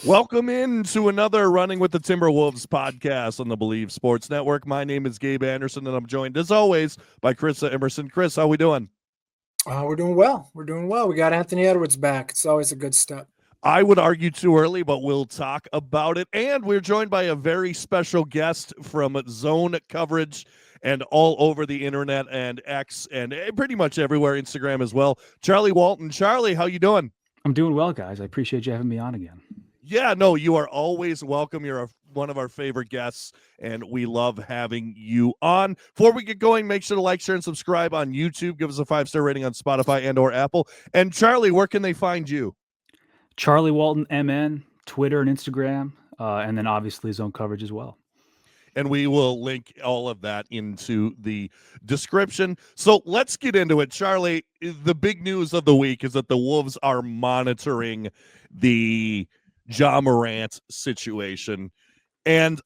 Welcome in to another Running with the Timberwolves podcast on the Believe Sports Network. My name is Gabe Anderson, and I'm joined, as always, by Chris Emerson. Chris, how we doing? We're doing well. We're doing well. We got Anthony Edwards back. It's always a good step. I would argue too early, but we'll talk about it. And we're joined by a very special guest from Zone Coverage and all over the internet and X and pretty much everywhere, Instagram as well. Charlie Walton. Charlie, how you doing? I'm doing well, guys. I appreciate you having me on again. Yeah, no, you are always welcome. You're one of our favorite guests, and we love having you on. Before we get going, make sure to like, share, and subscribe on YouTube. Give us a 5-star rating on Spotify and or Apple. And Charlie, where can they find you? Charlie Walton MN, Twitter and Instagram, and then obviously Zone Coverage as well. And we will link all of that into the description. So let's get into it. Charlie, the big news of the week is that the Wolves are monitoring the Morant situation. And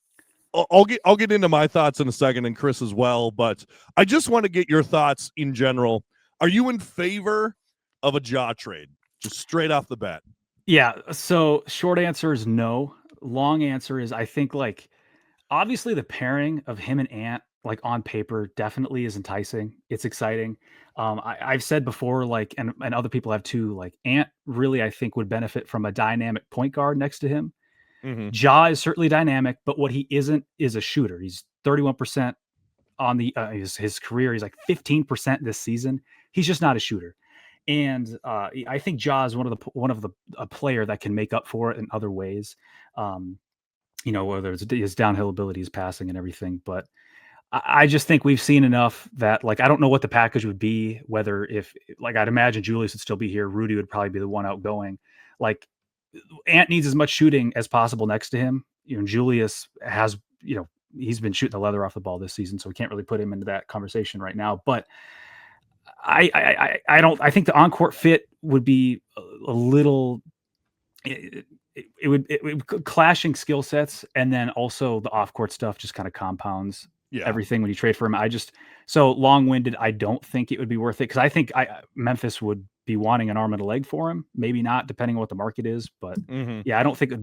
I'll get into my thoughts in a second, and Chris as well, but I just want to get your thoughts in general. Are you in favor of a trade? Just straight off the bat. Yeah, so short answer is no. Long answer is I think obviously the pairing of him and Ant on paper definitely is enticing. It's exciting. I've said before, and other people have too, Ant really, I think, would benefit from a dynamic point guard next to him. Mm-hmm. Ja is certainly dynamic, but what he isn't is a shooter. He's 31% on his career. He's like 15% this season. He's just not a shooter. And I think Ja is one of the a player that can make up for it in other ways. Whether it's his downhill ability, his passing and everything. But I just think we've seen enough that I don't know what the package would be, whether if I'd imagine Julius would still be here. Rudy would probably be the one outgoing. Ant needs as much shooting as possible next to him. Julius has, he's been shooting the leather off the ball this season, so we can't really put him into that conversation right now. But I think the on-court fit would be a little, it would clashing skill sets, and then also the off-court stuff just kind of compounds everything when you trade for him. So long-winded, I don't think it would be worth it, because I think Memphis would be wanting an arm and a leg for him. Maybe not, depending on what the market is. But yeah, I don't think it would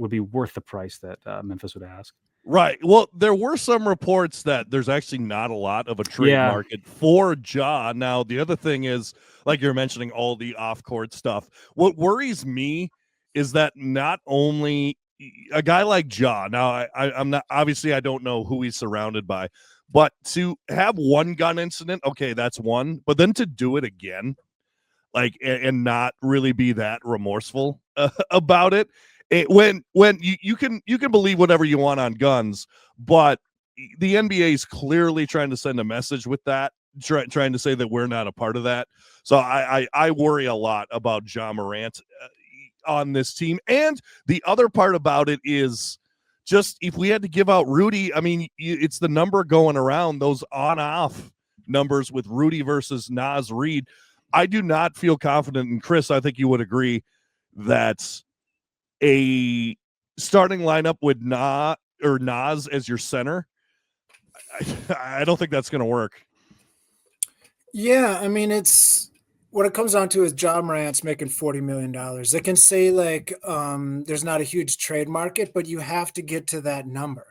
be worth the price that Memphis would ask. Right. Well, there were some reports that there's actually not a lot of a trade market for Ja. Now, the other thing is, like you're mentioning, all the off-court stuff. What worries me is that not only a guy like Ja, now I'm not, obviously I don't know who he's surrounded by, but to have one gun incident, okay, that's one, but then to do it again, and not really be that remorseful about it. When you can believe whatever you want on guns, but the NBA is clearly trying to send a message with that, trying to say that we're not a part of that. So I worry a lot about Morant on this team. And the other part about it is just, if we had to give out Rudy, I mean, it's the number going around, those on-off numbers with Rudy versus Naz Reid. I do not feel confident, and Chris, I think you would agree, that a starting lineup with Naz as your center, I don't think that's going to work. Yeah, I mean, it's what it comes down to is Morant's making $40 million. They can say there's not a huge trade market, but you have to get to that number.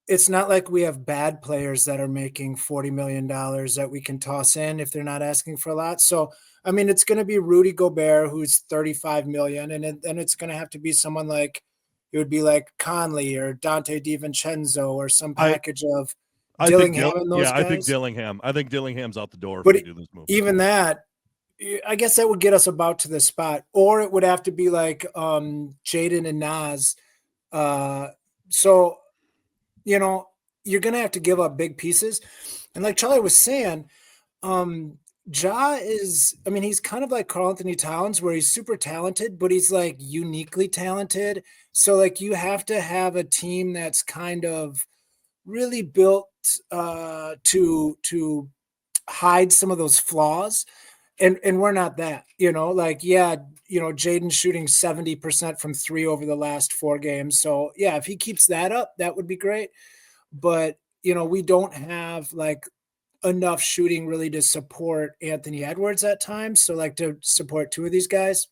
It's not like we have bad players that are making $40 million that we can toss in if they're not asking for a lot. So, I mean, it's going to be Rudy Gobert, who's $35 million, and then it's going to have to be someone it would be like Conley or Dante DiVincenzo or some package of Dillingham and those guys. I think Dillingham's out the door but if we do this move. Even that, I guess that would get us about to this spot, or it would have to be Jaden and Naz. So, you're going to have to give up big pieces. And like Charlie was saying, Ja is, I mean, he's kind of like Karl-Anthony Towns, where he's super talented, but he's uniquely talented. So you have to have a team that's kind of really built to hide some of those flaws. And we're not that, Jaden's shooting 70% from three over the last 4 games. So yeah, if he keeps that up, that would be great. But, we don't have enough shooting really to support Anthony Edwards at times. So to support 2 of these guys,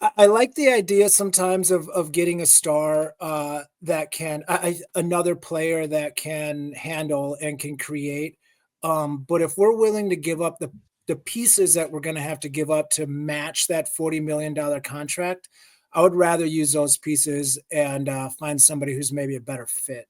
I like the idea sometimes of getting a star that can another player that can handle and can create. But if we're willing to give up the pieces that we're going to have to give up to match that $40 million contract, I would rather use those pieces and find somebody who's maybe a better fit.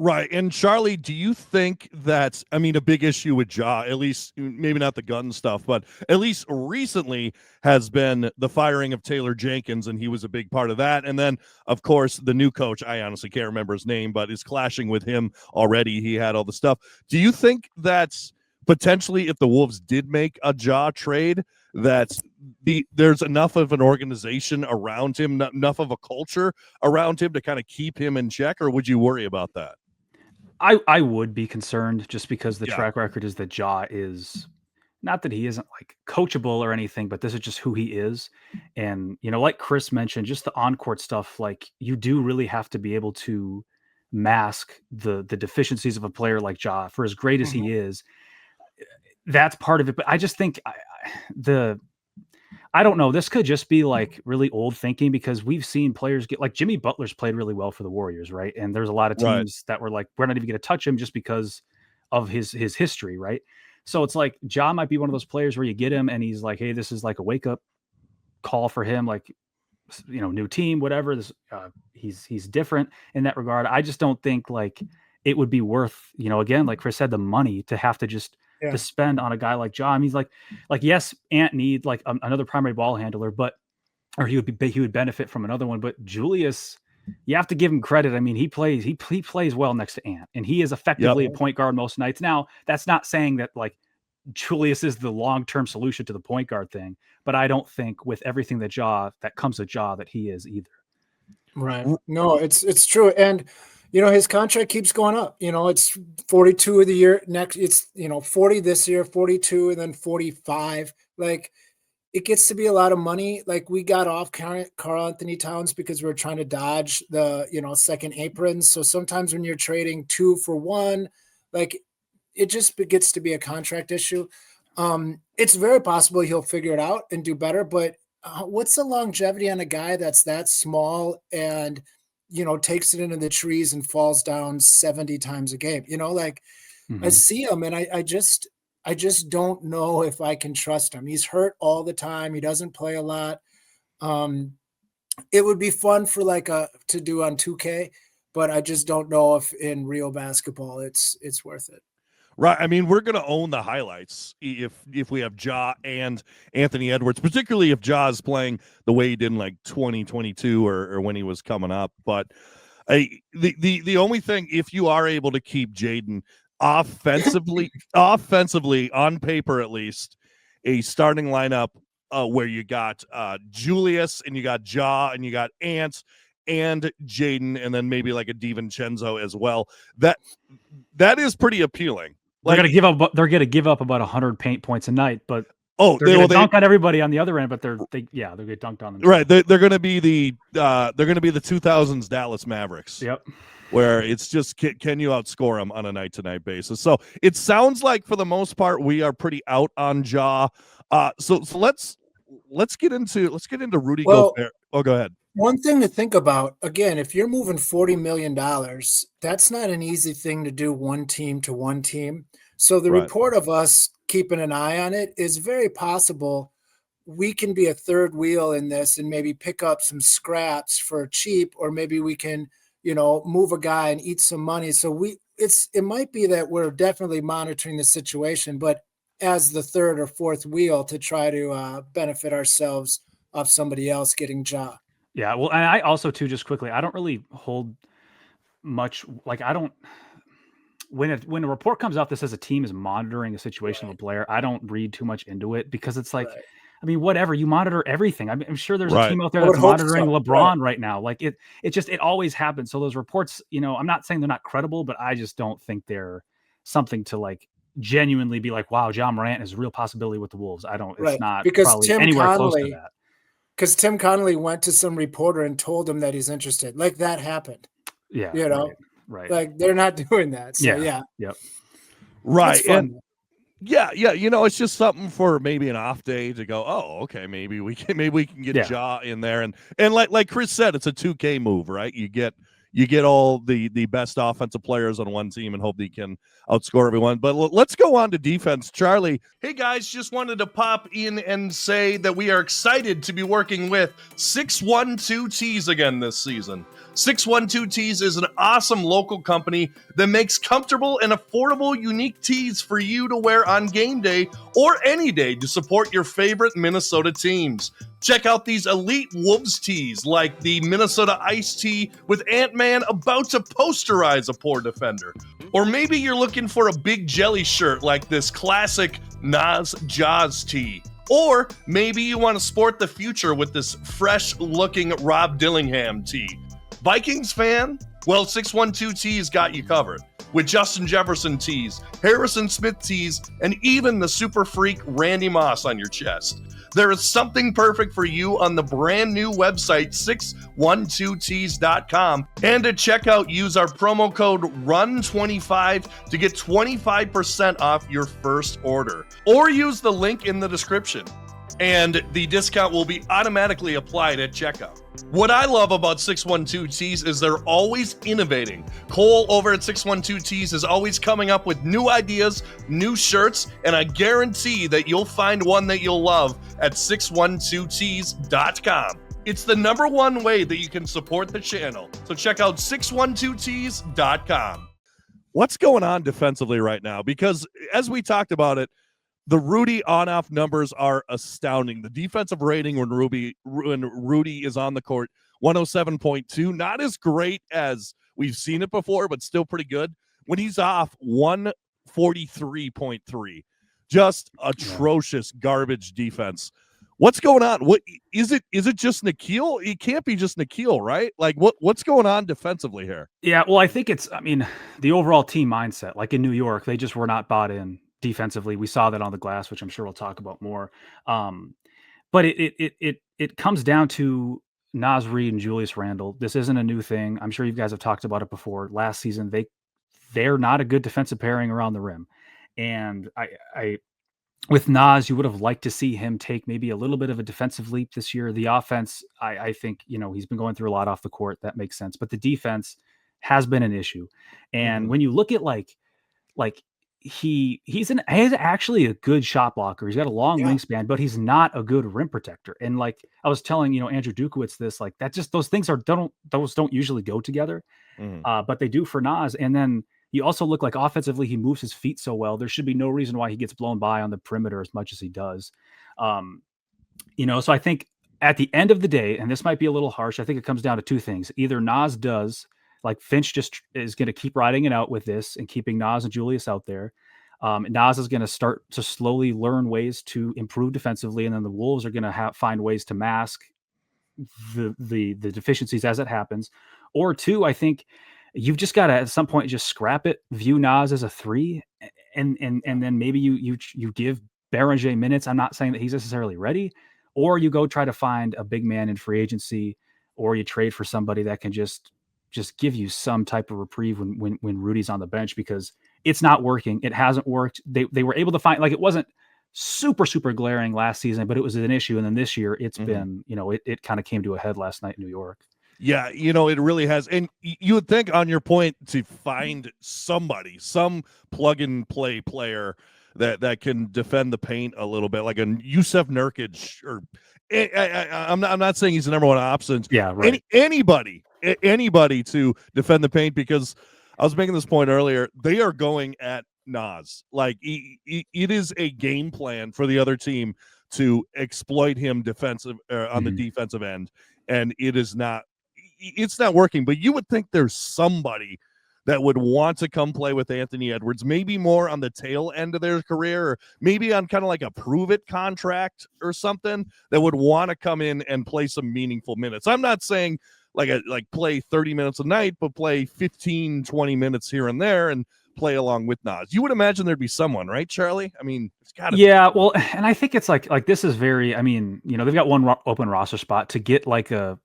Right. And Charlie, do you think that, I mean, a big issue with Ja, at least maybe not the gun stuff, but at least recently has been the firing of Taylor Jenkins, and he was a big part of that. And then, of course, the new coach, I honestly can't remember his name, but is clashing with him already. He had all the stuff. Do you think that's potentially, if the Wolves did make a Ja trade, that there's enough of an organization around him, enough of a culture around him to kind of keep him in check, or would you worry about that? I would be concerned just because the track record is that Ja is not that he isn't like coachable or anything, but this is just who he is. And, like Chris mentioned, just the on-court stuff, like you do really have to be able to mask the deficiencies of a player like Ja for as great as he is. That's part of it. But I just think I don't know. This could just be like really old thinking because we've seen players get like Jimmy Butler's played really well for the Warriors, right? And there's a lot of teams that were like, we're not even going to touch him just because of his history, right? So it's like Ja might be one of those players where you get him and he's like, hey, this is like a wake up call for him, like new team, whatever. This he's different in that regard. I just don't think like it would be worth, again, like Chris said, the money to have to just to spend on a guy like Ja. I mean, he's like yes, Ant need like another primary ball handler, or he would benefit from another one. But Julius, you have to give him credit. I mean, he plays well next to Ant, and he is effectively a point guard most nights. Now, that's not saying that like Julius is the long-term solution to the point guard thing, but I don't think with everything that comes with Ja that he is either. Right. No, it's true. And his contract keeps going up. It's 42 of the year next. It's 40 this year, 42, and then 45. Like it gets to be a lot of money. Like we got off Karl Anthony Towns because we were trying to dodge the second aprons. So sometimes when you're trading 2 for 1, like it just gets to be a contract issue. It's very possible he'll figure it out and do better, but what's the longevity on a guy that's that small and takes it into the trees and falls down 70 times a game? I see him and I just don't know if I can trust him. He's hurt all the time. He doesn't play a lot. It would be fun for to do on 2K, but I just don't know if in real basketball it's worth it. Right. I mean, we're going to own the highlights if we have Ja and Anthony Edwards, particularly if Ja is playing the way he did in like 2022 or when he was coming up. But the only thing, if you are able to keep Jaden offensively on paper, at least a starting lineup where you got Julius and you got Ja and you got Ant and Jaden and then maybe like a DiVincenzo as well. That is pretty appealing. They're gonna give up about 100 paint points a night, but they're gonna dunk on everybody on the other end. But they're gonna dunk on them. Right, they're gonna be the 2000s Dallas Mavericks. Yep. Where it's just can you outscore them on a night-to-night basis? So it sounds like for the most part we are pretty out on Ja. So let's get into Rudy Gobert. Oh, go ahead. One thing to think about, again, if you're moving $40 million, that's not an easy thing to do one team to one team. So the report of us keeping an eye on it is very possible we can be a third wheel in this and maybe pick up some scraps for cheap, or maybe we can, move a guy and eat some money. So it might be that we're definitely monitoring the situation, but as the third or fourth wheel to try to benefit ourselves of somebody else getting Ja. Yeah, well, and I also too, just quickly, I don't really hold much like I don't when a report comes out that says a team is monitoring a situation of a player, I don't read too much into it because it's like, I mean, whatever, you monitor everything. I'm sure there's a team out there that's monitoring LeBron right now. Like it always happens. So those reports, I'm not saying they're not credible, but I just don't think they're something to like genuinely be like, wow, Ja Morant is a real possibility with the Wolves. It's not because probably Tim anywhere Connolly, close to that. Because Tim Connolly went to some reporter and told him that he's interested. Like that happened. Yeah. Right. Like they're not doing that. So yeah. Yep. Right. Yeah, it's just something for maybe an off day to go, oh, okay, maybe we can get Ja in there, and like Chris said, it's a 2K move, right? You get all the best offensive players on one team and hope they can outscore everyone. But let's go on to defense. Charlie, hey guys, just wanted to pop in and say that we are excited to be working with 612 Tees again this season. 612 Tees is an awesome local company that makes comfortable and affordable unique tees for you to wear on game day or any day to support your favorite Minnesota teams. Check out these elite Wolves tees like the Minnesota Ice tee with Ant-Man about to posterize a poor defender. Or maybe you're looking for a big jelly shirt like this classic Nas Jaws tee. Or maybe you want to sport the future with this fresh-looking Rob Dillingham tee. Vikings fan? Well, 612 Tees got you covered. With Justin Jefferson tees, Harrison Smith tees, and even the super freak Randy Moss on your chest. There is something perfect for you on the brand new website 612tees.com. And to check out, use our promo code RUN25 to get 25% off your first order. Or use the link in the description, and the discount will be automatically applied at checkout. What I love about 612 Tees is they're always innovating. Cole over at 612 Tees is always coming up with new ideas, new shirts, and I guarantee that you'll find one that you'll love at 612tees.com. It's the #1 way that you can support the channel. So check out 612tees.com. What's going on defensively right now? Because as we talked about it, the Rudy on-off numbers are astounding. The defensive rating when Rudy is on the court, 107.2. Not as great as we've seen it before, but still pretty good. When he's off, 143.3. Just atrocious garbage defense. What's going on? What is it? Is it just Nickeil? It can't be just Nickeil, right? Like what's going on defensively here? Yeah, well, I think the overall team mindset. Like in New York, they just were not bought in defensively. We saw that on the glass, which I'm sure we'll talk about more. But it comes down to Naz Reid and Julius Randle. This isn't a new thing. I'm sure you guys have talked about it before. Last season, they're not a good defensive pairing around the rim. And I with Naz, you would have liked to see him take maybe a little bit of a defensive leap this year. The offense, I think, he's been going through a lot off the court. That makes sense. But the defense has been an issue. And when you look at like he's actually a good shot blocker. He's got a long wingspan, but he's not a good rim protector. And like I was telling, Andrew Dukowitz this, like that just those things don't usually go together. But they do for Naz. And then you also look like offensively, he moves his feet so well. There should be no reason why he gets blown by on the perimeter as much as he does. So I think at the end of the day, and this might be a little harsh, I think it comes down to two things. Either Naz does, like Finch just is going to keep riding it out with this and keeping Naz and Julius out there. Naz is going to start to slowly learn ways to improve defensively, and then the Wolves are going to find ways to mask the deficiencies as it happens. Or two, I think you've just got to at some point just scrap it, view Naz as a 3, and then maybe you give Beranger minutes. I'm not saying that he's necessarily ready, or you go try to find a big man in free agency, or you trade for somebody that can just give you some type of reprieve when Rudy's on the bench, because it's not working. It hasn't worked. They were able to find, like, it wasn't super glaring last season, but it was an issue. And then this year it's been, it kind of came to a head last night in New York. Yeah, it really has. And you would think, on your point, to find some plug and play player that can defend the paint a little bit, like a Yusuf Nurkic, or I'm not saying he's the #1 option. Yeah, right. Anybody to defend the paint, because I was making this point earlier. They are going at Naz. Like it is a game plan for the other team to exploit him on the defensive end, and it's not working. But you would think there's somebody that would want to come play with Anthony Edwards, maybe more on the tail end of their career, or maybe on kind of like a prove-it contract or something, that would want to come in and play some meaningful minutes. I'm not saying like play 30 minutes a night, but play 15, 20 minutes here and there and play along with Naz. You would imagine there'd be someone, right, Charlie? I mean, it's got to be. Well, and I think it's like this is very, they've got one open roster spot to get like a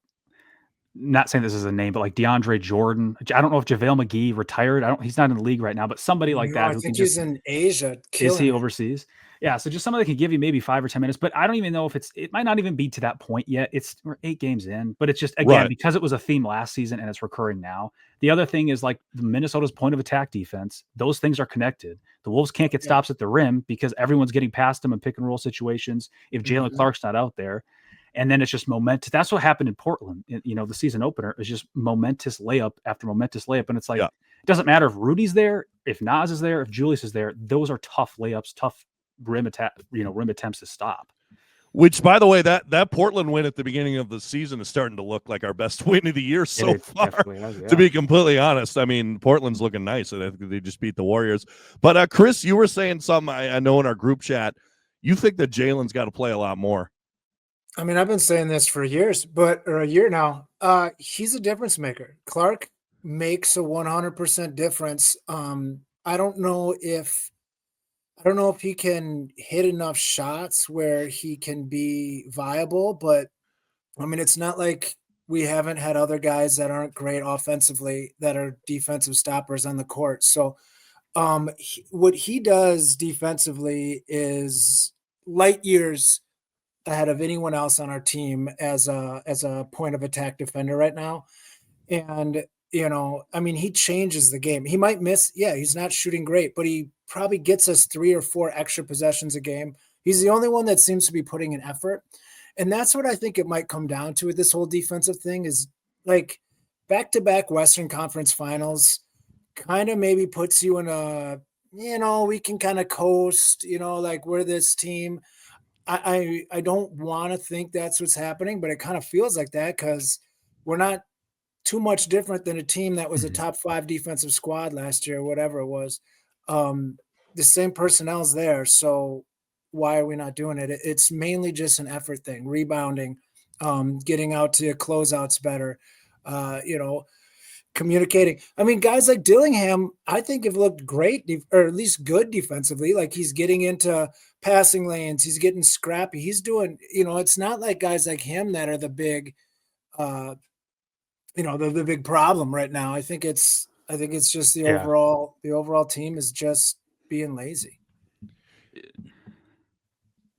not saying this is a name, but like DeAndre Jordan. I don't know if JaVale McGee retired. He's not in the league right now, but somebody like No, that I who can think he's just, in Asia is killing he it. overseas? Yeah. So just somebody that can give you maybe 5 or 10 minutes, but I don't even know if it might not even be to that point yet. We're 8 games in, but it's just, again, Right. because it was a theme last season and it's recurring now. The other thing is like the Minnesota's point of attack defense. Those things are connected. The Wolves can't get stops at the rim because everyone's getting past them in pick and roll situations if Jalen Clark's not out there. And then it's just momentous. That's what happened in Portland. The season opener is just momentous layup after momentous layup. And it's like, it doesn't matter if Rudy's there, if Nas is there, if Julius is there. Those are tough layups, tough rim attempts to stop. Which, by the way, that Portland win at the beginning of the season is starting to look like our best win of the year so far. To be completely honest, I mean, Portland's looking nice, and I think they just beat the Warriors. But Chris, you were saying something I know in our group chat. You think that Jalen's got to play a lot more. I mean, I've been saying this for years, or a year now. He's a difference maker. Clark makes a 100% difference. I don't know if he can hit enough shots where he can be viable, but I mean, it's not like we haven't had other guys that aren't great offensively that are defensive stoppers on the court. So, what he does defensively is light years ahead of anyone else on our team as a point of attack defender right now. And I mean, he changes the game. He might miss, he's not shooting great, but he probably gets us 3 or 4 extra possessions a game. He's the only one that seems to be putting an effort. And that's what I think it might come down to with this whole defensive thing is like back-to-back Western Conference Finals kind of maybe puts you in a, we can kind of coast, like we're this team. I don't want to think that's what's happening, but it kind of feels like that because we're not too much different than a team that was a top 5 defensive squad last year, whatever it was. The same personnel's there, so why are we not doing it? It's mainly just an effort thing, rebounding, getting out to closeouts better, communicating. I mean, guys like Dillingham, I think have looked great, or at least good defensively. Like he's getting into passing lanes, he's getting scrappy. He's doing, it's not like guys like him that are the big, the big problem right now. I think it's just the overall team is just being lazy.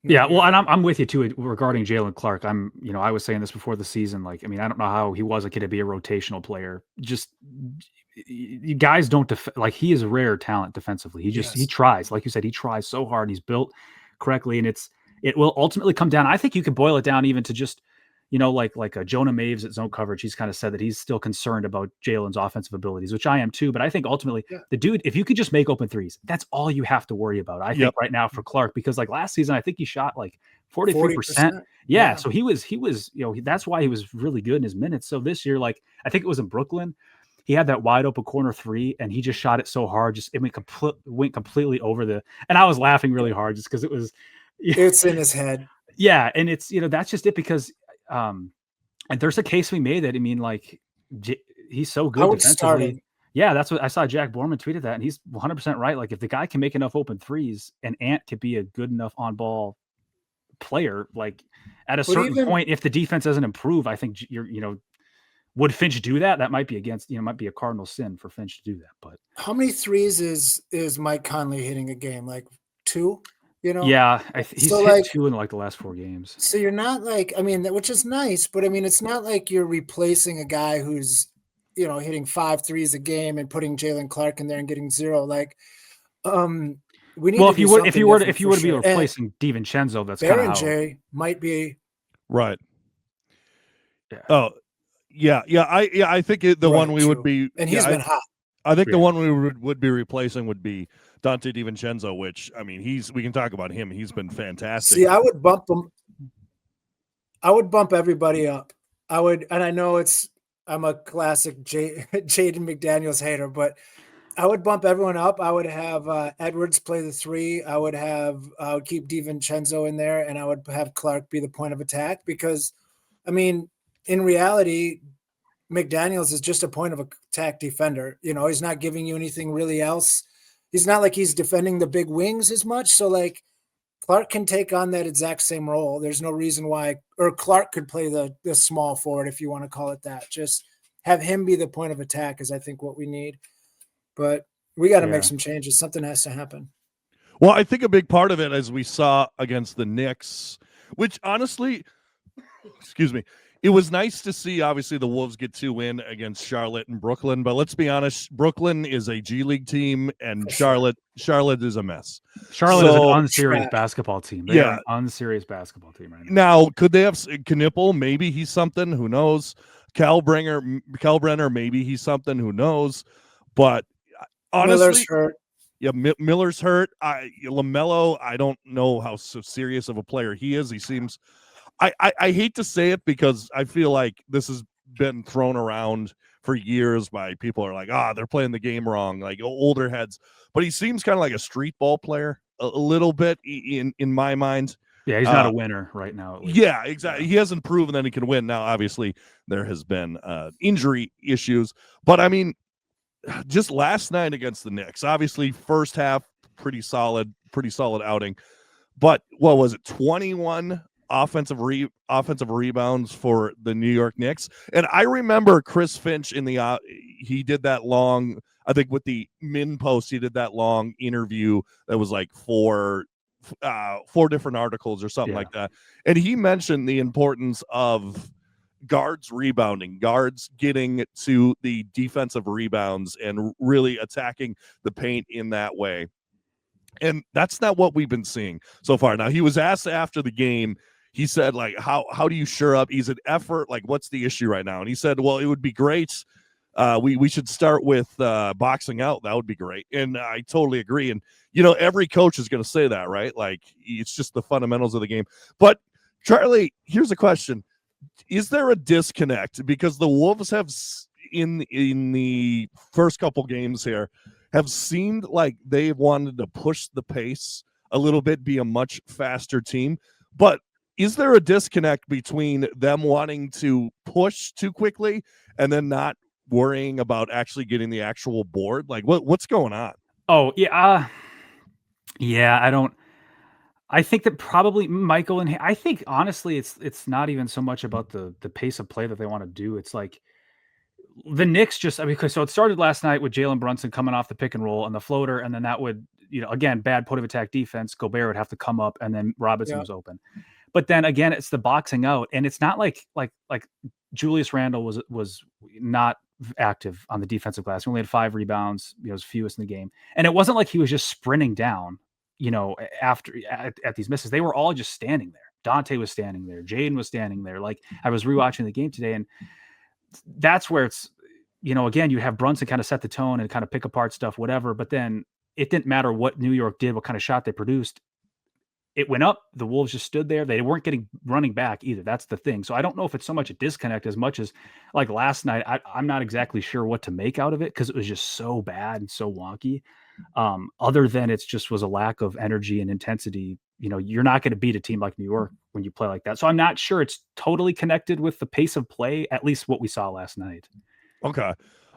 Yeah, well, and I'm with you too regarding Jalen Clark. I was saying this before the season. Like, I mean, I don't know how he wasn't going to be a rotational player. Just you guys don't like he is a rare talent defensively. He tries, like you said, he tries so hard. He's built correctly, and it will ultimately come down. I think you could boil it down even to just like Jonah Maves at Zone Coverage. He's kind of said that he's still concerned about Jalen's offensive abilities, which I am too. But I think ultimately the dude, if you could just make open threes, that's all you have to worry about. I think right now for Clark, because like last season, I think he shot like 43%. Yeah. So he was, that's why he was really good in his minutes. So this year, like I think it was in Brooklyn, he had that wide open corner 3 and he just shot it so hard. It went completely over and I was laughing really hard just because it's in his head. Yeah. And it's, that's just it because, and there's a case we made that, I mean, like he's so good defensively. Yeah, that's what I saw. Jack Borman tweeted that, and he's 100% right. Like if the guy can make enough open threes, and Ant could be a good enough on ball player, like at a certain point, if the defense doesn't improve, I think would Finch do that? That might be might be a cardinal sin for Finch to do that. But how many threes is Mike Conley hitting a game? Like 2? Yeah, he's hit like 2 in like the last 4 games. So you're not like, I mean, which is nice, but I mean, it's not like you're replacing a guy who's, hitting 5 threes a game and putting Jalen Clark in there and getting 0. Like, we need. Well, if you were to be replacing DiVincenzo, that's kind of how might be right. Yeah. Oh, yeah. I think the one we would be, and he's been hot. I think the one we would be replacing would be Dante DiVincenzo, which, I mean, we can talk about him. He's been fantastic. See, I would bump him. I would bump everybody up. And I know I'm a classic Jaden McDaniels hater, but I would bump everyone up. I would have Edwards play the 3. I would keep DiVincenzo in there, and I would have Clark be the point of attack because, I mean, in reality, McDaniels is just a point of attack defender. He's not giving you anything really else. He's not like he's defending the big wings as much. So like Clark can take on that exact same role. There's no reason why, or Clark could play the small forward, if you want to call it that. Just have him be the point of attack is, I think, what we need. But we got to make some changes. Something has to happen. Well, I think a big part of it, as we saw against the Knicks, which honestly, excuse me, it was nice to see, obviously, the Wolves get 2 win against Charlotte and Brooklyn. But let's be honest, Brooklyn is a G League team, and Charlotte is a mess. Charlotte is an unserious basketball team. They are an unserious basketball team right now. Now, could they have Knipple? Maybe he's something. Who knows? Kalbrenner, maybe he's something. Who knows? But honestly, Miller's hurt. Yeah, Miller's hurt. LaMelo, I don't know how serious of a player he is. He seems. I hate to say it because I feel like this has been thrown around for years by people are like, they're playing the game wrong, like older heads. But he seems kind of like a street ball player a little bit in my mind. Yeah, he's not a winner right now. Yeah, exactly. He hasn't proven that he can win. Now, obviously, there has been injury issues. But, I mean, just last night against the Knicks, obviously, first half, pretty solid outing. But what was it, 21 offensive rebounds for the New York Knicks? And I remember Chris Finch he did that long, I think with the Min Post, he did that long interview that was like four different articles or something like that. And he mentioned the importance of guards rebounding, guards getting to the defensive rebounds and really attacking the paint in that way. And that's not what we've been seeing so far. Now, he was asked after the game, he said, like, how do you shore up? He's an effort. Like, what's the issue right now? And he said, well, it would be great. We should start with boxing out. That would be great. And I totally agree. And, every coach is going to say that, right? Like, it's just the fundamentals of the game. But, Charlie, here's a question. Is there a disconnect? Because the Wolves have, in the first couple games here, have seemed like they've wanted to push the pace a little bit, be a much faster team. But is there a disconnect between them wanting to push too quickly and then not worrying about actually getting the actual board? Like, what's going on? Oh, yeah. I think that probably Michael and I think honestly, it's not even so much about the pace of play that they want to do. It's like the Knicks so it started last night with Jalen Brunson coming off the pick and roll and the floater. And then that would, again, bad point of attack defense. Gobert would have to come up and then Robinson was open. But then again, it's the boxing out, and it's not like Julius Randle was not active on the defensive glass. He only had 5 rebounds, his fewest in the game. And it wasn't like he was just sprinting down, after at these misses. They were all just standing there. Dante was standing there. Jaden was standing there. Like, I was rewatching the game today, and that's where it's, again, you have Brunson kind of set the tone and kind of pick apart stuff, whatever. But then it didn't matter what New York did, what kind of shot they produced. It went up. The Wolves just stood there. They weren't running back either. That's the thing. So I don't know if it's so much a disconnect as much as like last night. I'm not exactly sure what to make out of it because it was just so bad and so wonky. Other than it just was a lack of energy and intensity. You're not going to beat a team like New York when you play like that. So I'm not sure it's totally connected with the pace of play, at least what we saw last night. Okay.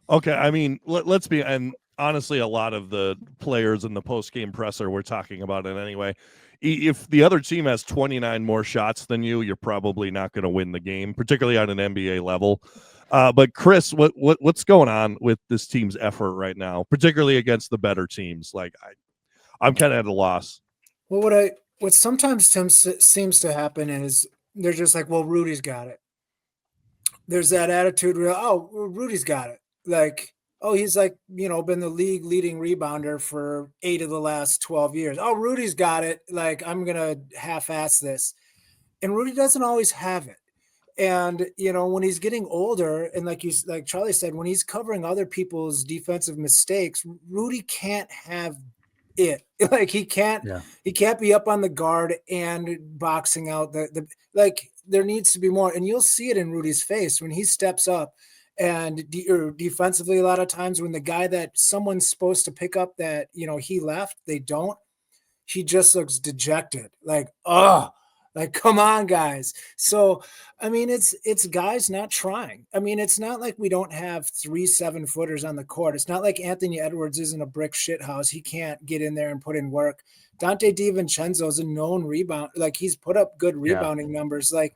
I mean, let's be, and honestly, a lot of the players in the post-game presser were talking about it anyway. If the other team has 29 more shots than you're probably not going to win the game, particularly on an NBA level. But Chris, what's going on with this team's effort right now, particularly against the better teams? Like, I'm kind of at a loss. Well, what sometimes seems to happen is they're just like, well, Rudy's got it. There's that attitude where, oh, Rudy's got it. Like, oh, he's like, been the league leading rebounder for 8 of the last 12 years. Oh, Rudy's got it. Like, I'm going to half-ass this. And Rudy doesn't always have it. And, when he's getting older, and like Charlie said, when he's covering other people's defensive mistakes, Rudy can't have it. Like, he can't be up on the guard and boxing out like, there needs to be more. And you'll see it in Rudy's face when he steps up. And defensively, a lot of times when the guy that someone's supposed to pick up that, he left, they don't, he just looks dejected. Like, like, come on, guys. So, I mean, it's guys not trying. I mean, it's not like we don't have 3 7-footers on the court. It's not like Anthony Edwards isn't a brick shit house. He can't get in there and put in work. Dante DiVincenzo is a known rebound. Like, he's put up good rebounding numbers. Like,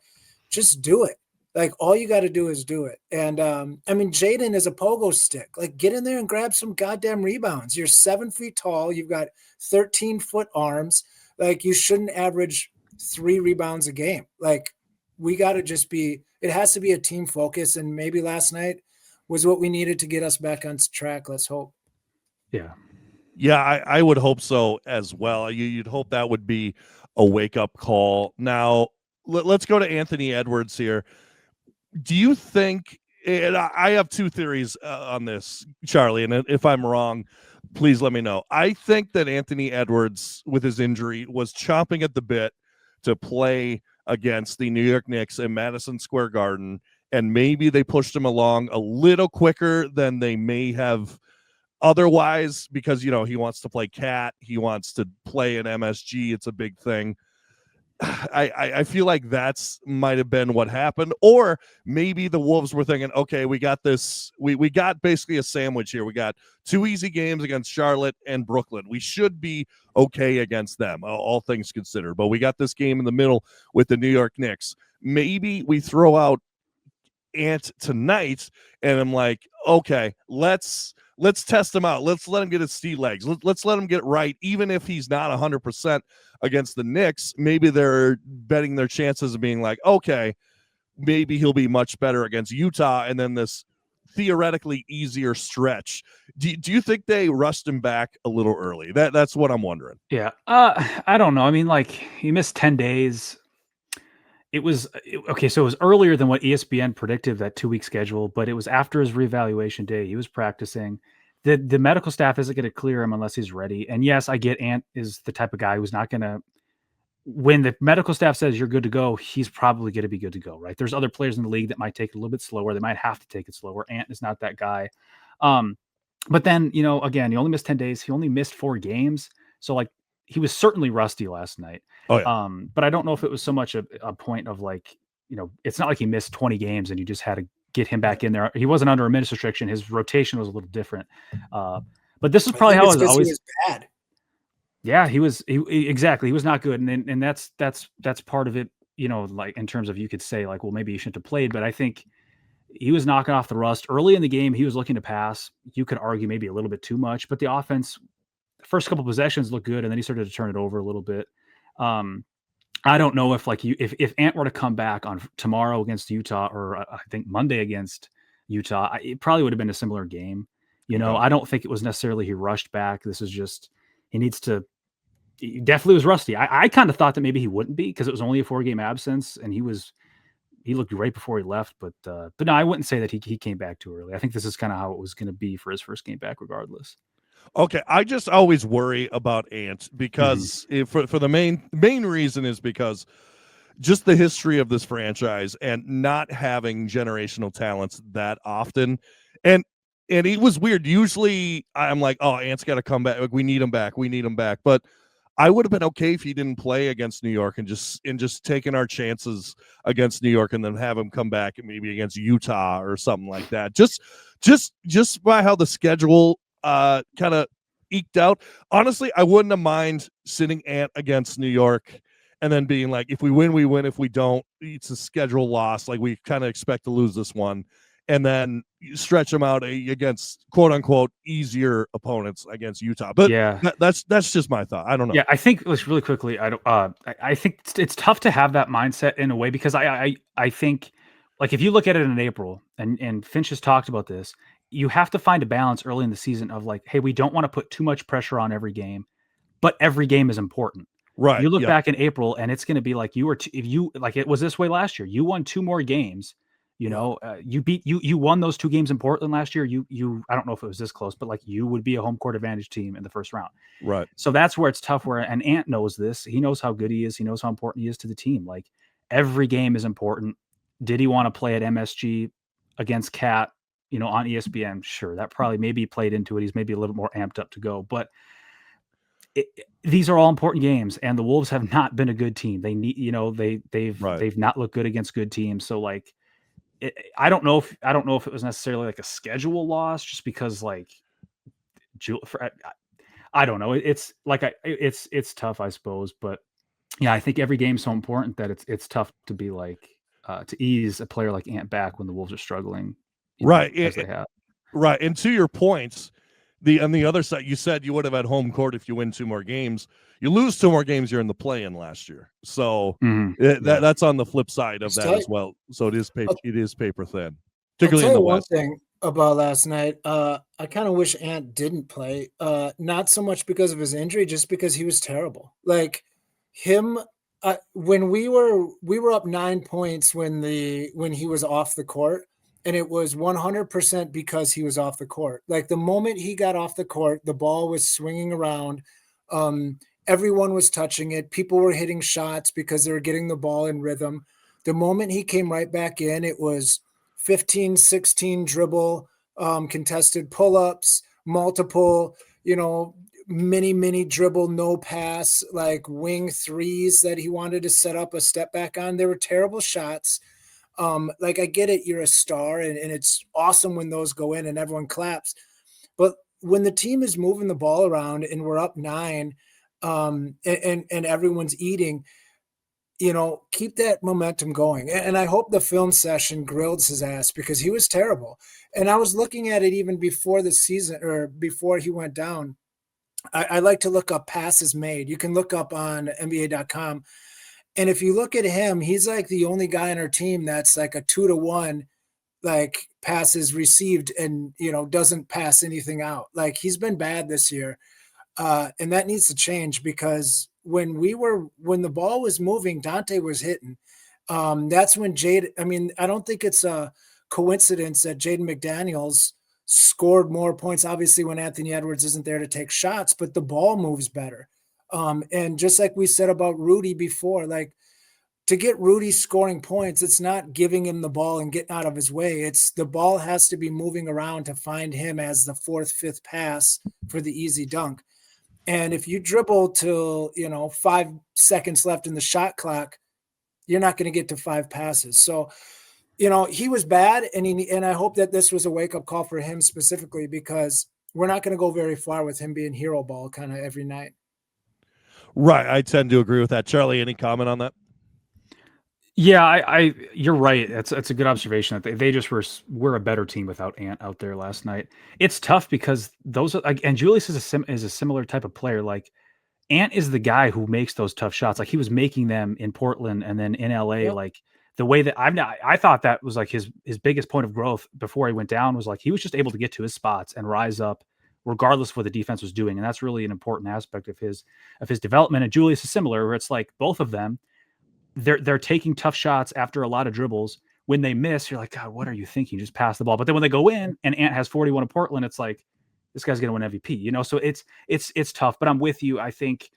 just do it. Like, all you got to do is do it. And I mean, Jaden is a pogo stick. Like, get in there and grab some goddamn rebounds. You're 7 feet tall. You've got 13-foot arms. Like, you shouldn't average 3 rebounds a game. Like, we got to just be, it has to be a team focus. And maybe last night was what we needed to get us back on track. Let's hope. Yeah. Yeah, I would hope so as well. You'd hope that would be a wake-up call. Now, let's go to Anthony Edwards here. Do you think, and I have 2 theories on this, Charlie, and if I'm wrong, please let me know. I think that Anthony Edwards, with his injury, was chomping at the bit to play against the New York Knicks in Madison Square Garden, and maybe they pushed him along a little quicker than they may have otherwise, because, you know, he wants to play cat, he wants to play in MSG, it's a big thing. I feel like that's might have been what happened. Or maybe the Wolves were thinking, okay, we got this, we got basically a sandwich here. We got 2 easy games against Charlotte and Brooklyn. We should be okay against them, all things considered. But we got this game in the middle with the New York Knicks. Maybe we throw out Ant tonight, and I'm like, okay, let's test him out. Let's let him get his sea legs. Let's let him get right, even if he's not 100% against the Knicks. Maybe they're betting their chances of being like, okay, maybe he'll be much better against Utah, and then this theoretically easier stretch. Do you think they rushed him back a little early? That's what I'm wondering. Yeah. I don't know. I mean, like, he missed 10 days. It was okay. So it was earlier than what ESPN predicted, that 2-week schedule, but it was after his reevaluation day. He was practicing. The medical staff isn't going to clear him unless he's ready. And yes, I get Ant is the type of guy who's not going to, when the medical staff says you're good to go, he's probably going to be good to go, right? There's other players in the league that might take it a little bit slower. They might have to take it slower. Ant is not that guy. But then, you know, again, he only missed 10 days. He only missed 4 games. So, like, he was certainly rusty last night. Oh, yeah. But I don't know if it was so much a point of, like, you know, it's not like he missed 20 games and you just had to get him back in there. He wasn't under a minutes restriction. His rotation was a little different. But this is probably how it was always. He was bad. Yeah, he was exactly. He was not good. And that's part of it, you know, like, in terms of, you could say, like, well, maybe he shouldn't have played, but I think he was knocking off the rust early in the game. He was looking to pass. You could argue maybe a little bit too much, but the offense, first couple possessions looked good, and then he started to turn it over a little bit. I don't know if, like, if Ant were to come back on tomorrow against Utah, or I think Monday against Utah, it probably would have been a similar game. You know, I don't think it was necessarily he rushed back. This is just, he definitely was rusty. I kind of thought that maybe he wouldn't be, because it was only a 4-game absence, and he looked great before he left, but no, I wouldn't say that he came back too early. I think this is kind of how it was going to be for his first game back, regardless. Okay, I just always worry about Ant, because for the main reason is because just the history of this franchise and not having generational talents that often, and it was weird. Usually I'm like, oh, Ant's got to come back. Like, we need him back. But I would have been okay if he didn't play against New York and just taking our chances against New York, and then have him come back maybe against Utah or something like that. Just by how the schedule kind of eked out. Honestly, I wouldn't have mind sitting Ant against New York and then being like, if we win, we win. If we don't, it's a schedule loss. Like, we kind of expect to lose this one. And then you stretch them out against quote unquote easier opponents against Utah. But yeah, that's just my thought. I don't know. Yeah, I think, really quickly, I think it's tough to have that mindset in a way, because I think, like, if you look at it in April, and Finch has talked about this, you have to find a balance early in the season of, like, hey, we don't want to put too much pressure on every game, but every game is important. Right. You look back in April, and it's going to be like, if you like, it was this way last year. You won 2 more games. You know, you won those 2 games in Portland last year. You I don't know if it was this close, but, like, you would be a home court advantage team in the first round. Right. So that's where it's tough. And Ant knows this. He knows how good he is. He knows how important he is to the team. Like, every game is important. Did he want to play at MSG against Cat, you know, on ESPN? Sure, that probably maybe played into it. He's maybe a little more amped up to go, but these are all important games, and the Wolves have not been a good team. They need, you know, they've not looked good against good teams. So, like, I don't know if it was necessarily like a schedule loss, just because, like, I don't know. It's like it's tough, I suppose, but yeah, I think every game's so important that it's tough to be like to ease a player like Ant back when the Wolves are struggling, Right. as they have. Right. And to your points, on the other side, you said you would have had home court if you win 2 more games. You lose 2 more games, you're in the play-in last year. So that's on the flip side of that as well. So it is paper thin, particularly in the one West. thing about last night. I kind of wish Ant didn't play. Not so much because of his injury, just because he was terrible. Like him, when we were up 9 points when he was off the court, and it was 100% because he was off the court. Like the moment he got off the court, the ball was swinging around. Everyone was touching it. People were hitting shots because they were getting the ball in rhythm. The moment he came right back in, it was 15, 16 dribble, contested pull-ups, multiple, mini dribble, no pass, like wing threes that he wanted to set up a step back on. They were terrible shots. Like I get it, you're a star and it's awesome when those go in and everyone claps. But when the team is moving the ball around and we're up 9, and everyone's eating, keep that momentum going. And I hope the film session grilled his ass because he was terrible. And I was looking at it even before the season or before he went down. I like to look up passes made. You can look up on NBA.com. And if you look at him, he's like the only guy on our team that's like a 2-to-1, like passes received and, doesn't pass anything out. Like he's been bad this year. And that needs to change because when the ball was moving, Dante was hitting. That's when I don't think it's a coincidence that Jaden McDaniels scored more points, obviously when Anthony Edwards isn't there to take shots, but the ball moves better. And just like we said about Rudy before, like to get Rudy scoring points, it's not giving him the ball and getting out of his way. It's the ball has to be moving around to find him as the 4th, 5th pass for the easy dunk. And if you dribble till, 5 seconds left in the shot clock, you're not going to get to 5 passes. So, he was bad. And I hope that this was a wake-up call for him specifically because we're not going to go very far with him being hero ball kind of every night. Right. I tend to agree with that. Charlie, any comment on that? Yeah, you're right. It's a good observation that they just were a better team without Ant out there last night. It's tough because those are, and Julius is a similar type of player. Like Ant is the guy who makes those tough shots. Like he was making them in Portland and then in LA. Yep. Like the way that I thought that was like his biggest point of growth before he went down was like he was just able to get to his spots and rise up regardless of what the defense was doing. And that's really an important aspect of his development. And Julius is similar, where it's like both of them, they're taking tough shots after a lot of dribbles. When they miss, you're like, God, what are you thinking? Just pass the ball. But then when they go in and Ant has 41 in Portland, it's like, this guy's going to win MVP, So it's tough, but I'm with you. I think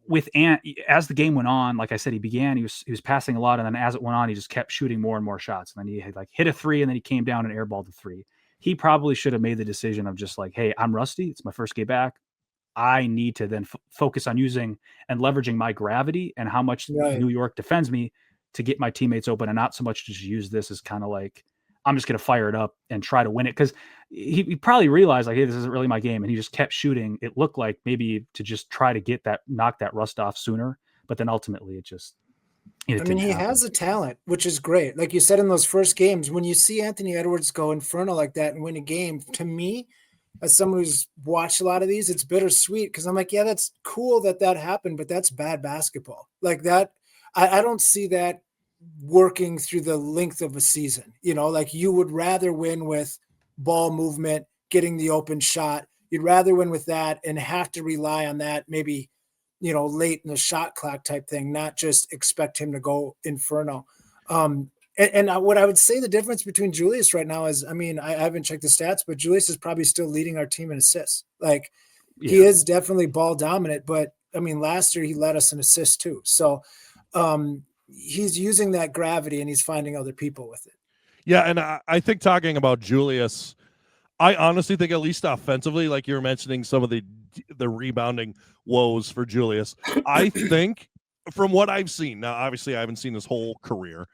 with Ant, as the game went on, like I said, he was passing a lot. And then as it went on, he just kept shooting more and more shots. And then he had like hit a 3 and then he came down and airballed the 3. He probably should have made the decision of just like, hey, I'm rusty. It's my first game back. I need to then focus on using and leveraging my gravity and how much New York defends me to get my teammates open and not so much to just use this as kind of like, I'm just going to fire it up and try to win it. Cause he probably realized like, hey, this isn't really my game. And he just kept shooting. It looked like maybe to just try to knock that rust off sooner. But then ultimately it just, he has a talent, which is great. Like you said, in those first games, when you see Anthony Edwards go inferno like that and win a game, to me, as someone who's watched a lot of these, it's bittersweet because I'm like, yeah, that's cool that happened, but that's bad basketball. Like that, I don't see that working through the length of a season. Like you would rather win with ball movement, getting the open shot. You'd rather win with that and have to rely on that maybe, late in the shot clock type thing, not just expect him to go inferno. And what I would say the difference between Julius right now is, I haven't checked the stats, but Julius is probably still leading our team in assists. Like he is definitely ball dominant, but last year he led us in assists too. So he's using that gravity and he's finding other people with it. Yeah. And I think talking about Julius, I honestly think at least offensively, like you were mentioning some of the rebounding woes for Julius, I think from what I've seen, now obviously I haven't seen his whole career,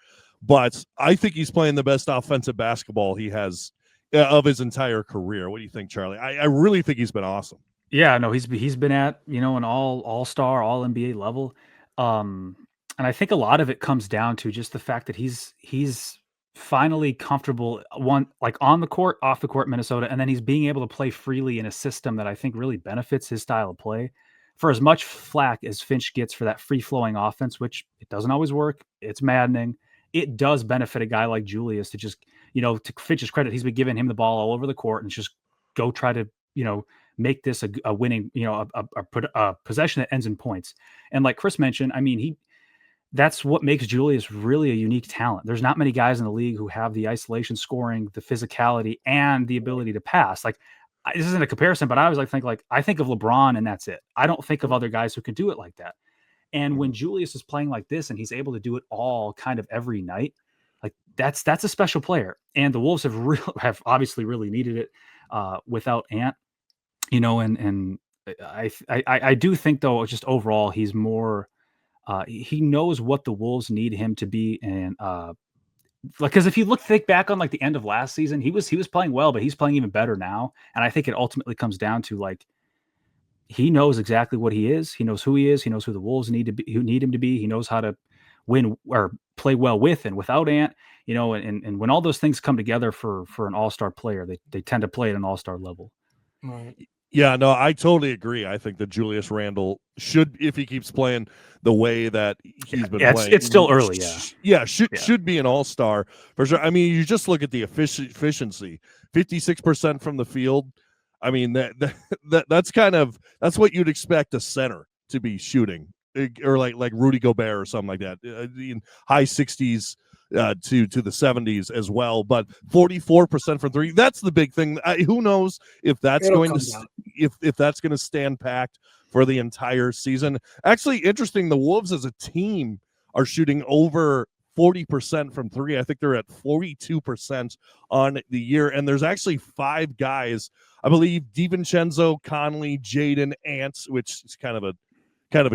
but I think he's playing the best offensive basketball he has of his entire career. What do you think, Charlie? I really think he's been awesome. Yeah, no, he's been at, an all-star, all NBA level. And I think a lot of it comes down to just the fact that he's finally comfortable one like on the court, off the court, Minnesota, and then he's being able to play freely in a system that I think really benefits his style of play. For as much flack as Finch gets for that free-flowing offense, which it doesn't always work, it's maddening. It does benefit a guy like Julius to just, to Finch's credit, he's been giving him the ball all over the court and just go try to, make this a winning, a possession that ends in points. And like Chris mentioned, I mean, that's what makes Julius really a unique talent. There's not many guys in the league who have the isolation scoring, the physicality, and the ability to pass. Like this isn't a comparison, but I always I think of LeBron and that's it. I don't think of other guys who can do it like that. And when Julius is playing like this and he's able to do it all kind of every night, like that's a special player. And the Wolves have obviously really needed it without Ant. And I do think though, just overall, he's more, he knows what the Wolves need him to be. And, because if you think back on like the end of last season, he was playing well, but he's playing even better now. And I think it ultimately comes down to like, he knows exactly what he is. He knows who he is. He knows who the Wolves need him to be. He knows how to win or play well with and without Ant, and when all those things come together for an all-star player, they tend to play at an all-star level. Right. Yeah, no, I totally agree. I think that Julius Randle should, if he keeps playing the way that he's been playing, it's still early. Should be an all-star for sure. I mean, you just look at the efficiency, 56% from the field. I mean, that's what you'd expect a center to be shooting, or like Rudy Gobert or something like that, in high 60s. To the 70s as well, but 44% from three. That's the big thing. Who knows if that's if that's going to stand packed for the entire season. Actually, interesting. The Wolves as a team are shooting over 40% from three. I think they're at 42% on the year, and there's actually 5 guys. I believe DiVincenzo, Conley, Jaden, Ant, which is kind of a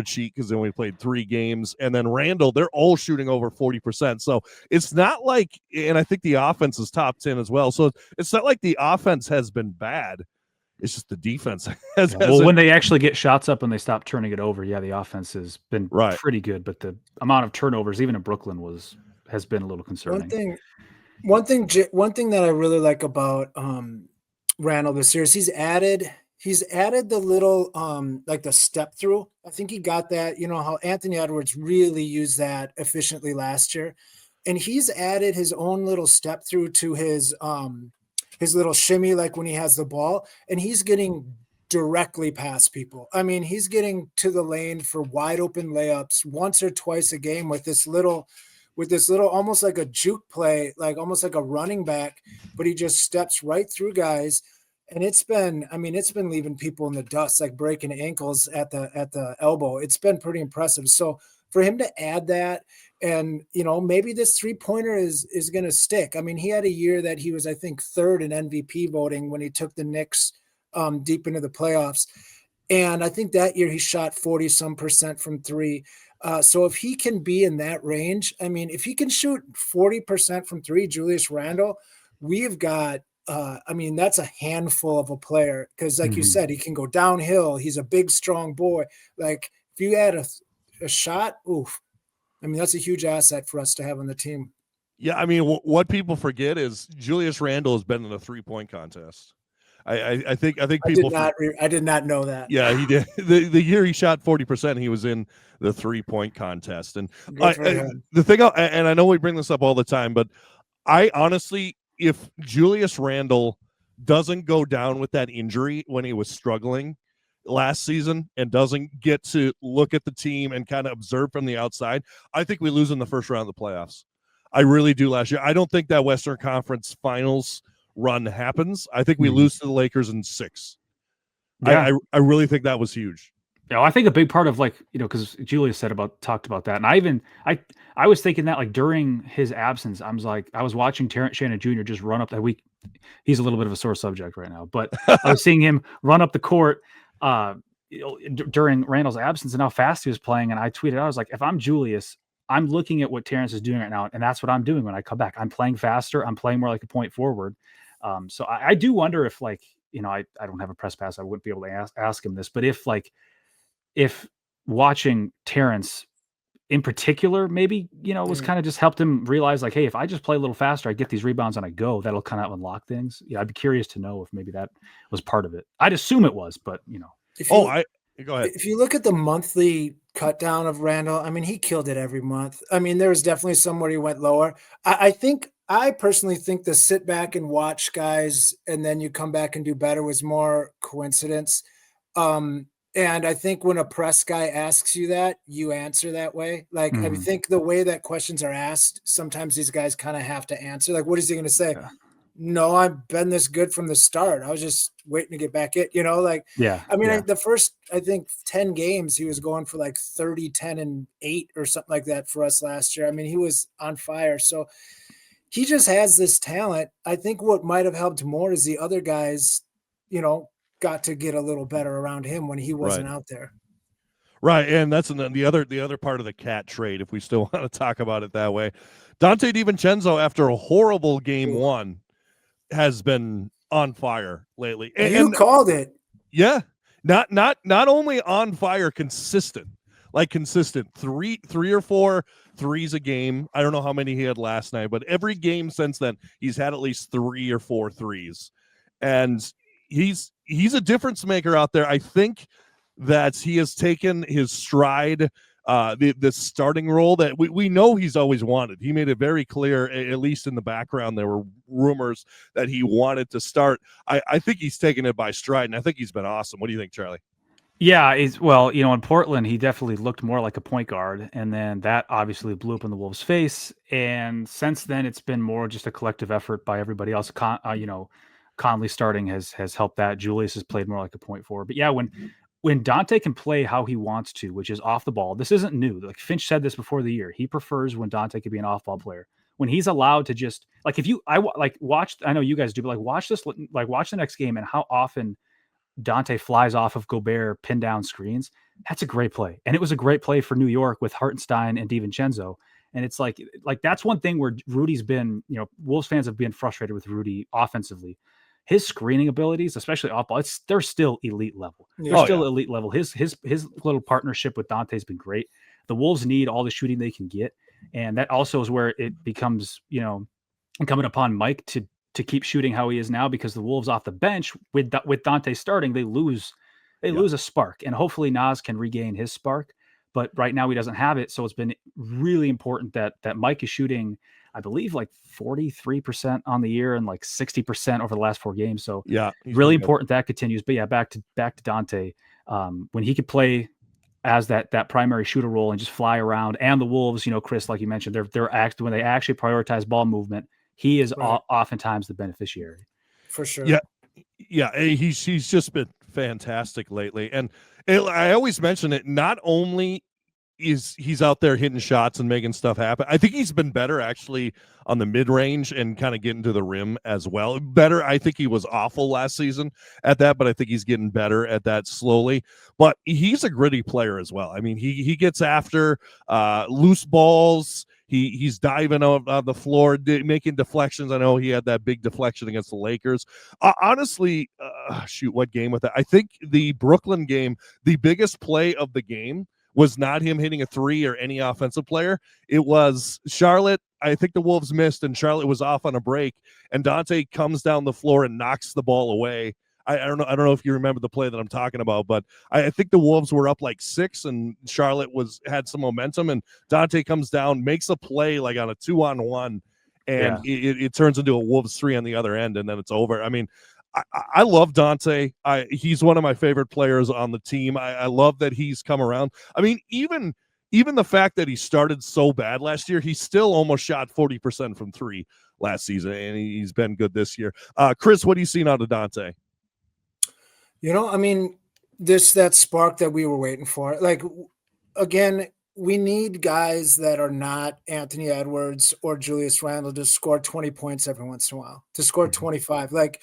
cheat because they only played 3 games, and then Randall, they're all shooting over 40%. So it's not like, and I think the offense is top 10 as well. So it's not like the offense has been bad. It's just the defense has. When they actually get shots up and they stop turning it over, the offense has been pretty good, but the amount of turnovers, even in Brooklyn, has been a little concerning. One thing that I really like about Randall this year is he's added the little like the step through. I think he got that, how Anthony Edwards really used that efficiently last year. And he's added his own little step through to his little shimmy, like when he has the ball, and he's getting directly past people. I mean, he's getting to the lane for wide open layups once or twice a game with this little almost like a juke play, like almost like a running back, but he just steps right through guys. And it's been leaving people in the dust, like breaking ankles at the elbow. It's been pretty impressive. So for him to add that, and maybe this 3-pointer is going to stick. I mean, he had a year that he was, I think, 3rd in MVP voting when he took the Knicks deep into the playoffs. And I think that year he shot 40% from 3. So if he can be in that range, I mean, if he can shoot 40% from 3, Julius Randle, we've got, that's a handful of a player because, like you said, he can go downhill. He's a big, strong boy. Like if you add a shot, oof. I mean, that's a huge asset for us to have on the team. Yeah, I mean, what people forget is Julius Randle has been in a 3-point contest. I think people. I did not know that. Yeah, he did. The year he shot 40%, he was in the 3-point contest. And the thing, and I know we bring this up all the time, but I honestly, if Julius Randle doesn't go down with that injury when he was struggling last season and doesn't get to look at the team and kind of observe from the outside, I think we lose in the first round of the playoffs. I really do last year. I don't think that Western Conference Finals run happens. I think we lose to the Lakers in 6. Yeah. I really think that was huge. I think a big part of because Julius talked about that, and I was thinking that like during his absence, I was watching Terrence Shannon Jr. just run up that week. He's a little bit of a sore subject right now, but I was seeing him run up the court during Randall's absence and how fast he was playing, and I tweeted, I was like, if I'm Julius, I'm looking at what Terrence is doing right now, and that's what I'm doing when I come back. I'm playing faster. I'm playing more like a point forward. So I do wonder if I don't have a press pass. I wouldn't be able to ask him this, but if watching Terrence in particular, maybe, was kind of just helped him realize like, hey, if I just play a little faster, I get these rebounds and I go, that'll kind of unlock things. Yeah, I'd be curious to know if maybe that was part of it. I'd assume it was, but Go ahead. If you look at the monthly cut down of Randall, I mean, he killed it every month. I mean, there was definitely somewhere he went lower. I personally think the sit back and watch guys and then you come back and do better was more coincidence. And I think when a press guy asks you that, you answer that way. Like, I think the way that questions are asked, sometimes these guys kind of have to answer. Like, what is he going to say? Yeah. No, I've been this good from the start. I was just waiting to get back it, Yeah. I mean, the first, I think 10 games, he was going for like 30, 10 and 8 or something like that for us last year. I mean, he was on fire. So he just has this talent. I think what might have helped more is the other guys, got to get a little better around him when he wasn't out there. Right, and that's the other part of the cat trade, if we still want to talk about it that way. Dante DiVincenzo, after a horrible game one, has been on fire lately. You called it. Yeah, not only on fire, consistent. Three or four threes a game. I don't know how many he had last night, but every game since then, he's had at least 3 or 4 threes, and he's a difference maker out there. I think that he has taken his stride, the starting role that we know he's always wanted. He made it very clear, at least in the background, there were rumors that he wanted to start. I think he's taken it by stride, and I think he's been awesome. What do you think, Charlie? Yeah, in Portland, he definitely looked more like a point guard, and then that obviously blew up in the Wolves' face. And since then, it's been more just a collective effort by everybody else. Conley starting has helped that. Julius has played more like a point forward. But yeah, when Dante can play how he wants to, which is off the ball, this isn't new. Like Finch said this before the year, he prefers when Dante could be an off-ball player. When he's allowed to just like watch. I know you guys do, but watch the next game and how often Dante flies off of Gobert pin down screens. That's a great play. And it was a great play for New York with Hartenstein and DiVincenzo. And it's like that's one thing where Rudy's been, Wolves fans have been frustrated with Rudy offensively. His screening abilities, especially off ball, they're still elite level. They're still elite level. His little partnership with Dante has been great. The Wolves need all the shooting they can get. And that also is where it becomes, incumbent upon Mike to keep shooting how he is now, because the Wolves off the bench with Dante starting, they lose a spark, and hopefully Naz can regain his spark. But right now he doesn't have it. So it's been really important that Mike is shooting, I believe, like 43% on the year and like 60% over the last 4 games. So really important that continues. But yeah, back to Dante. When he could play as that primary shooter role and just fly around, and the Wolves, Chris, like you mentioned, when they actually prioritize ball movement, he is oftentimes the beneficiary. For sure. Yeah. He's just been fantastic lately. And I always mention it, not only is he's out there hitting shots and making stuff happen, I think he's been better actually on the mid-range and kind of getting to the rim as well. Better. I think he was awful last season at that, but I think he's getting better at that slowly. But he's a gritty player as well. I mean, he gets after loose balls. He's diving on the floor, making deflections. I know he had that big deflection against the Lakers. Honestly, what game was that? I think the Brooklyn game, the biggest play of the game was not him hitting a 3 or any offensive player. It was Charlotte. I think the Wolves missed, and Charlotte was off on a break, and Dante comes down the floor and knocks the ball away. I don't know if you remember the play that I'm talking about, but I think the Wolves were up like 6, and Charlotte had some momentum, and Dante comes down, makes a play like on a 2-on-1, and it turns into a Wolves 3 on the other end, and then it's over. I mean, I love Dante. He's one of my favorite players on the team. I love that he's come around. I mean, even the fact that he started so bad last year, he still almost shot 40% from 3 last season, and he's been good this year. Chris, what are you seeing out of Dante? I mean, that spark that we were waiting for. Like, again, we need guys that are not Anthony Edwards or Julius Randle to score 20 points every once in a while, to score 25. Like,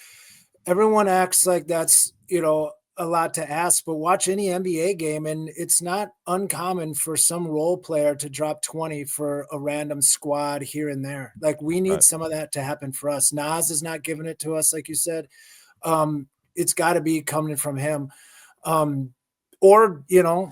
everyone acts like that's, a lot to ask, but watch any NBA game, and it's not uncommon for some role player to drop 20 for a random squad here and there. Like, we need some of that to happen for us. Naz is not giving it to us, like you said. it's got to be coming from him. Or, you know,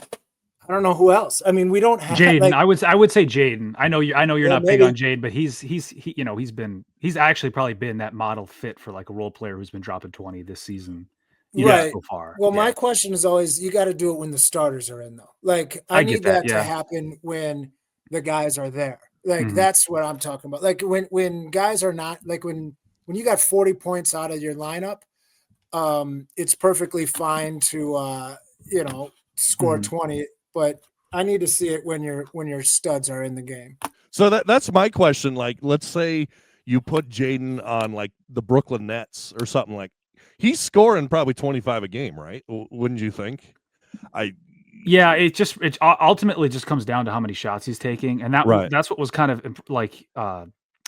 I don't know who else. I mean, we don't have Jaden. like, I would say Jaden. I know you're not maybe. big on Jaden, but he's you know, he's actually probably been that model fit for like a role player who's been dropping 20 this season. Right. So far. Well, my question is always, you got to do it when the starters are in, though. Like, I need that to happen when the guys are there. Like, that's what I'm talking about. Like, when guys are not, like, when you got 40 points out of your lineup, it's perfectly fine to, you know, score 20. But I need to see it when your studs are in the game. So that's my question. Like, let's say you put Jaden on like the Brooklyn Nets or something, like he's scoring probably 25 a game, right? Wouldn't you think? Yeah, it ultimately just comes down to how many shots he's taking, and that's what was kind of like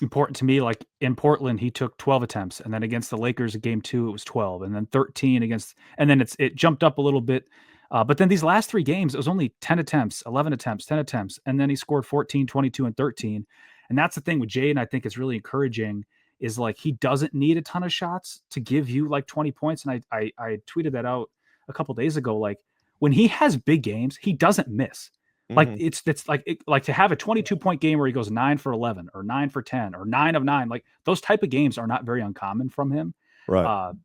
important to me. Like in Portland, he took 12 attempts, and then against the Lakers in Game 2, it was 12, and then 13 against, and then it jumped up a little bit. But then these last 3 games, it was only 10 attempts, 11 attempts, 10 attempts, and then he scored 14, 22, and 13. And that's the thing with Jaden, I think is really encouraging, is like he doesn't need a ton of shots to give you like 20 points. And I tweeted that out a couple days ago. Like when he has big games, he doesn't miss. Like it's like to have a 22-point game where he goes 9 for 11 or 9 for 10 or 9 of 9. Like those type of games are not very uncommon from him. Right.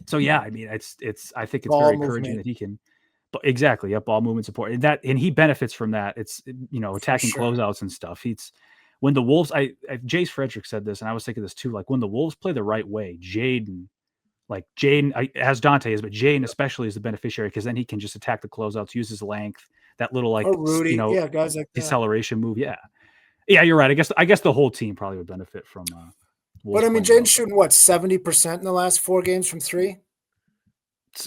So yeah, I mean, I think it's ball very movement. encouraging that he can. But exactly, yeah, ball movement support, and he benefits from that. It's, you know, attacking closeouts and stuff. He's when the Wolves. Jace Frederick said this, and I was thinking this too. Like when the Wolves play the right way, Jaden, as Dante is, but Jaden especially is the beneficiary because then he can just attack the closeouts, use his length, that little like Rudy, you know, guys like deceleration move. Yeah, you're right. I guess the whole team probably would benefit from. But I mean, Jaden's shooting what 70% in the last 4 games from 3.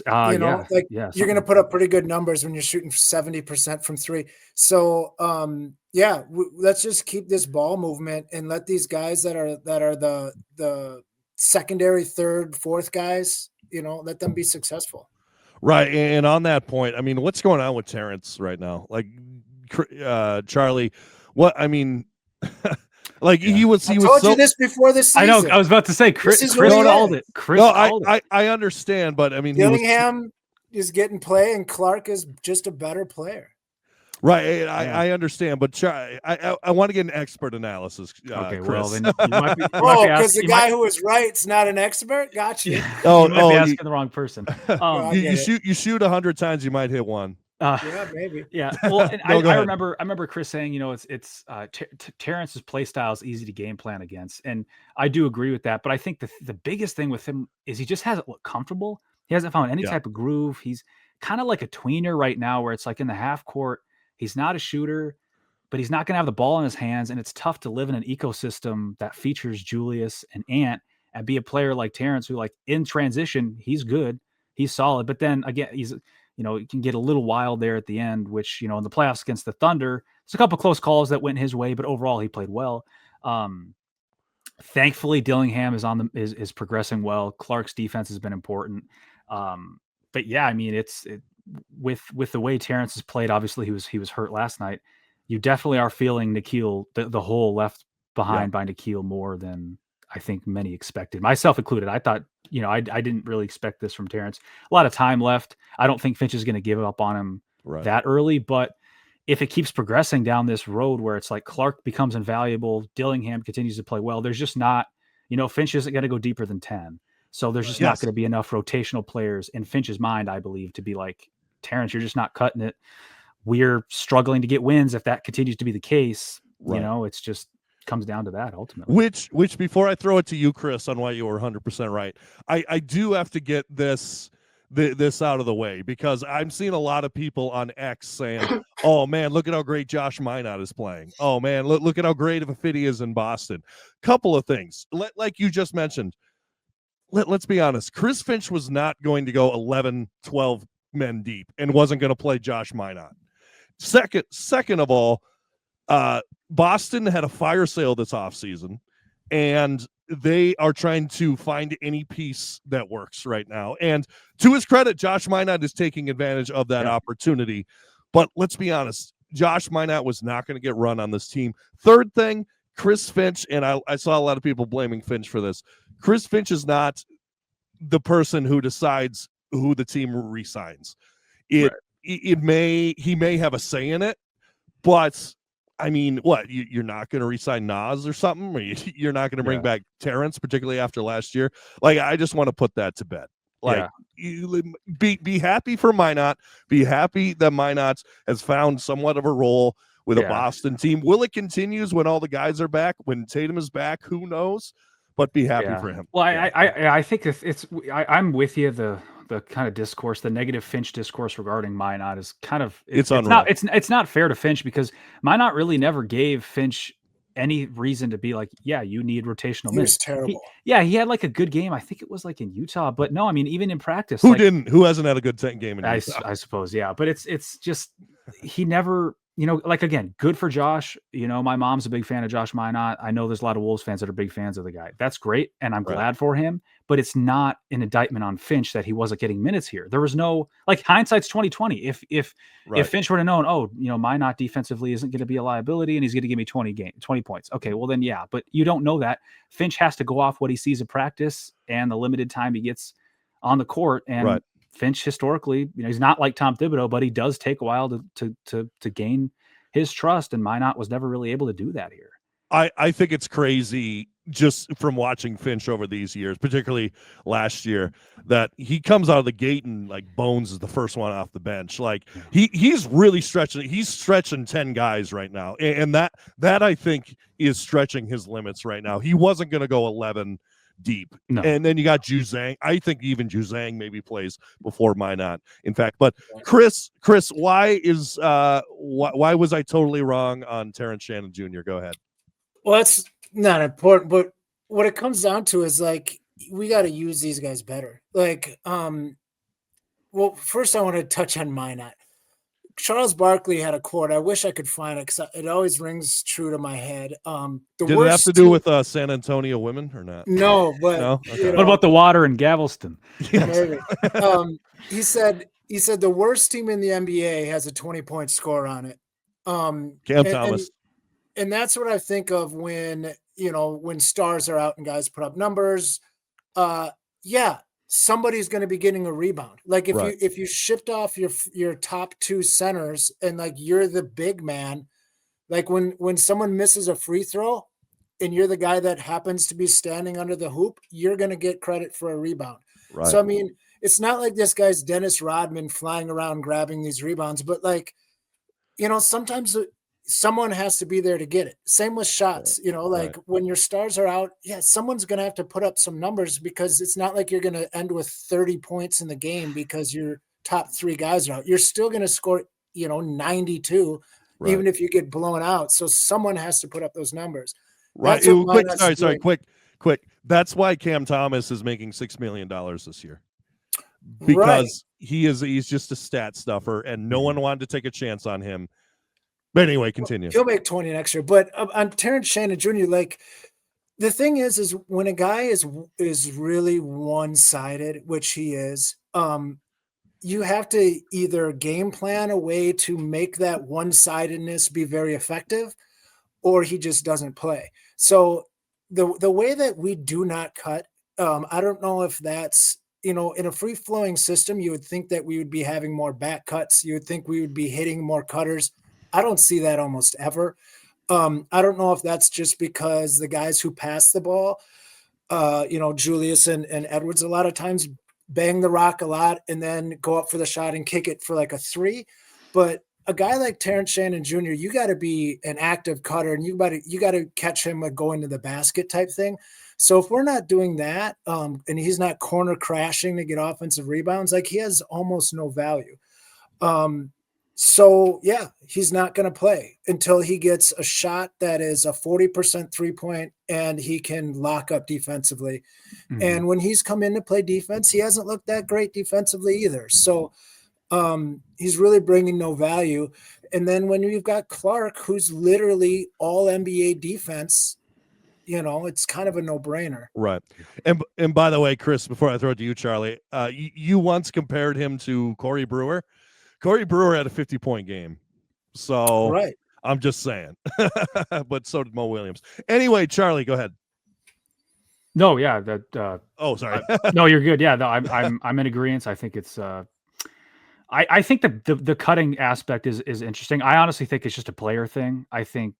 You know, you're going to put up pretty good numbers when you're shooting 70% from 3. So, let's just keep this ball movement and let these guys that are the secondary, third, fourth guys, you know, let them be successful. Right. And on that point, I mean, what's going on with Terrence right now? Like, Charlie, what, I mean, like he was told you this before this season. I know. I was about to say Chris called it. I understand, but I mean, Dillingham is getting play, and Clark is just a better player. Right, I understand, but I want to get an expert analysis. Okay, Chris. well, then you might be because the guy who was right's not an expert. Gotcha. Yeah. You might be asking the wrong person. You shoot 100 times, you might hit one. Yeah, maybe. Yeah. Well, and I remember Chris saying, you know, it's Terrence's play style is easy to game plan against, and I do agree with that. But I think the biggest thing with him is he just hasn't looked comfortable. He hasn't found any type of groove. He's kind of like a tweener right now, where it's like in the half court, he's not a shooter, but he's not going to have the ball in his hands, and it's tough to live in an ecosystem that features Julius and Ant and be a player like Terrence, who like in transition, he's good, he's solid, but then again, he's, you know, it can get a little wild there at the end, which, you know, in the playoffs against the Thunder, there's a couple close calls that went his way, but overall he played well. Thankfully, Dillingham is progressing well. Clark's defense has been important. But yeah, I mean, with the way Terrence has played, obviously he was hurt last night. You definitely are feeling Nickeil, the hole left behind by Nickeil more than I think many expected, myself included. I thought, you know, I didn't really expect this from Terrence. A lot of time left. I don't think Finch is going to give up on him that early, but if it keeps progressing down this road where it's like Clark becomes invaluable, Dillingham continues to play well, there's just not, you know, Finch isn't going to go deeper than 10. So there's just not going to be enough rotational players in Finch's mind, I believe, to be like, Terrence, you're just not cutting it. We're struggling to get wins. If that continues to be the case, you know, it's just comes down to that ultimately. Which before I throw it to you, Chris, on why you were 100% right, I do have to get this out of the way, because I'm seeing a lot of people on X saying, oh man, look at how great Josh Minot is playing. Oh man, look at how great of a fit he is in Boston. Couple of things. Like you just mentioned, let's be honest, Chris Finch was not going to go 11, 12 men deep and wasn't going to play Josh Minot. Second of all, Boston had a fire sale this offseason, and they are trying to find any piece that works right now. And to his credit, Josh Minot is taking advantage of that opportunity. But let's be honest, Josh Minot was not going to get run on this team. Third thing, Chris Finch, and I saw a lot of people blaming Finch for this. Chris Finch is not the person who decides who the team resigns. He may have a say in it, but I mean, what, you're not going to resign Nas or something, or you're not going to bring back Terrence, particularly after last year. Like, I just want to put that to bed. Like, be happy for Minot. Be happy that Minot has found somewhat of a role with a Boston team. Will it continues when all the guys are back? When Tatum is back, who knows? But be happy for him. Well, I think I'm with you. The kind of discourse, the negative Finch discourse regarding Minot is kind of it's not fair to Finch, because Minot really never gave Finch any reason to be like, yeah, you need rotational minutes. He was terrible. He had like a good game. I think it was like in Utah, but no, I mean, even in practice, who hasn't had a good game in Utah? I suppose, yeah, but it's just he never. Like, again, good for Josh. My mom's a big fan of Josh Minot. I know there's a lot of Wolves fans that are big fans of the guy. That's great, and I'm glad for him. But it's not an indictment on Finch that he wasn't getting minutes here. There was no, like, hindsight's 2020. If Finch would have known, Minot defensively isn't going to be a liability and he's going to give me 20 points. Okay, well then, yeah, but you don't know that. Finch has to go off what he sees in practice and the limited time he gets on the court. And Finch historically, he's not like Tom Thibodeau, but he does take a while to gain his trust, and Minot was never really able to do that here. I think it's crazy, just from watching Finch over these years, particularly last year, that he comes out of the gate and like Bones is the first one off the bench. Like he's really stretching. He's stretching 10 guys right now, and that I think is stretching his limits right now. He wasn't going to go 11 deep. No. And then you got Juzang. I think even Juzang maybe plays before Minot, in fact. But Chris, why was I totally wrong on Terrence Shannon Jr.? Go ahead. Well, that's not important, but what it comes down to is, like, we got to use these guys better. Like, well, first I want to touch on Minot. Charles Barkley had a quote. I wish I could find it because it always rings true to my head. Did it have to do with San Antonio women or not? No, but no? Okay. What about the water in Galveston? Maybe. He said the worst team in the NBA has a 20-point score on it. Cam Thomas. And that's what I think of when stars are out and guys put up numbers. Somebody's going to be getting a rebound. Like if you shipped off your top two centers and like you're the big man, like when someone misses a free throw and you're the guy that happens to be standing under the hoop, you're going to get credit for a rebound. Right. So, I mean, it's not like this guy's Dennis Rodman flying around grabbing these rebounds, but like, sometimes someone has to be there to get it. Same with shots, when your stars are out, someone's going to have to put up some numbers, because it's not like you're going to end with 30 points in the game because your top three guys are out. You're still going to score, 92, even if you get blown out. So someone has to put up those numbers. Right. Quick. That's why Cam Thomas is making $6 million this year, because he's just a stat stuffer and no one wanted to take a chance on him. But anyway, continue. He'll make 20 next year. But on Terrence Shannon Jr., like, the thing is when a guy is really one-sided, which he is, you have to either game plan a way to make that one-sidedness be very effective, or he just doesn't play. So the way that we do not cut, I don't know if that's, in a free-flowing system, you would think that we would be having more back cuts. You would think we would be hitting more cutters. I don't see that almost ever. I don't know if that's just because the guys who pass the ball, Julius and Edwards, a lot of times bang the rock a lot and then go up for the shot and kick it for like a three. But a guy like Terrence Shannon Jr., you got to be an active cutter, and you got to catch him going to the basket type thing. So if we're not doing that, and he's not corner crashing to get offensive rebounds, like, he has almost no value. So he's not going to play until he gets a shot that is a 40% 3-point and he can lock up defensively. Mm-hmm. And when he's come in to play defense, he hasn't looked that great defensively either. So he's really bringing no value. And then when you've got Clark, who's literally all NBA defense, it's kind of a no-brainer. Right. And by the way, Chris, before I throw it to you, Charlie, you once compared him to Corey Brewer. Corey Brewer had a 50-point game. So I'm just saying. But so did Mo Williams. Anyway, Charlie, go ahead. No, yeah, that. Oh, sorry. No, you're good. Yeah, no, I'm in agreement. I think it's. I think the cutting aspect is interesting. I honestly think it's just a player thing. I think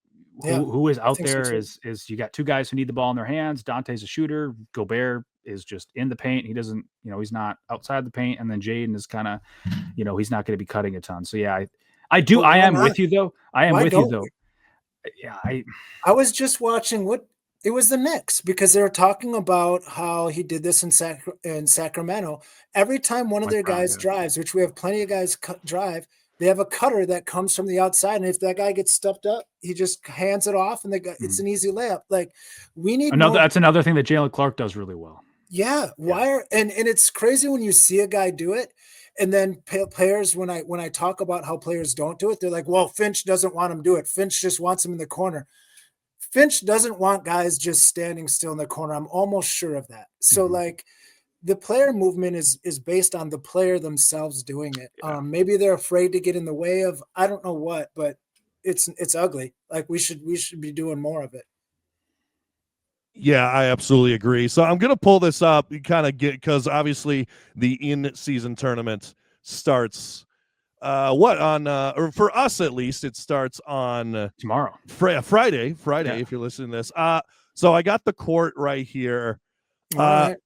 Yeah, who is I out think so there too. is you got two guys who need the ball in their hands. Dante's a shooter. Gobert is just in the paint. He doesn't, he's not outside the paint. And then Jaden is kind of, he's not going to be cutting a ton. So yeah, I do. But I why am not? with you though. I am Why with you don't though. we? Yeah, I was just watching it was the Knicks because they were talking about how he did this in Sacramento. Every time one of their guys drives, which we have plenty of guys drive, they have a cutter that comes from the outside, and if that guy gets stuffed up, he just hands it off, and it's an easy layup. Like we need more. That's another thing that Jalen Clark does really well. Yeah, and it's crazy when you see a guy do it, and then players when I talk about how players don't do it, they're like, "Well, Finch doesn't want him to do it. Finch just wants him in the corner." Finch doesn't want guys just standing still in the corner. I'm almost sure of that. So like the player movement is based on the player themselves doing it. Yeah. Maybe they're afraid to get in the way of I don't know what, but it's ugly. Like we should be doing more of it. Yeah, I absolutely agree. So I'm going to pull this up, kind of because obviously the in-season tournament starts or for us at least, it starts on tomorrow, Friday. If you're listening to this. So I got the court right here. All right.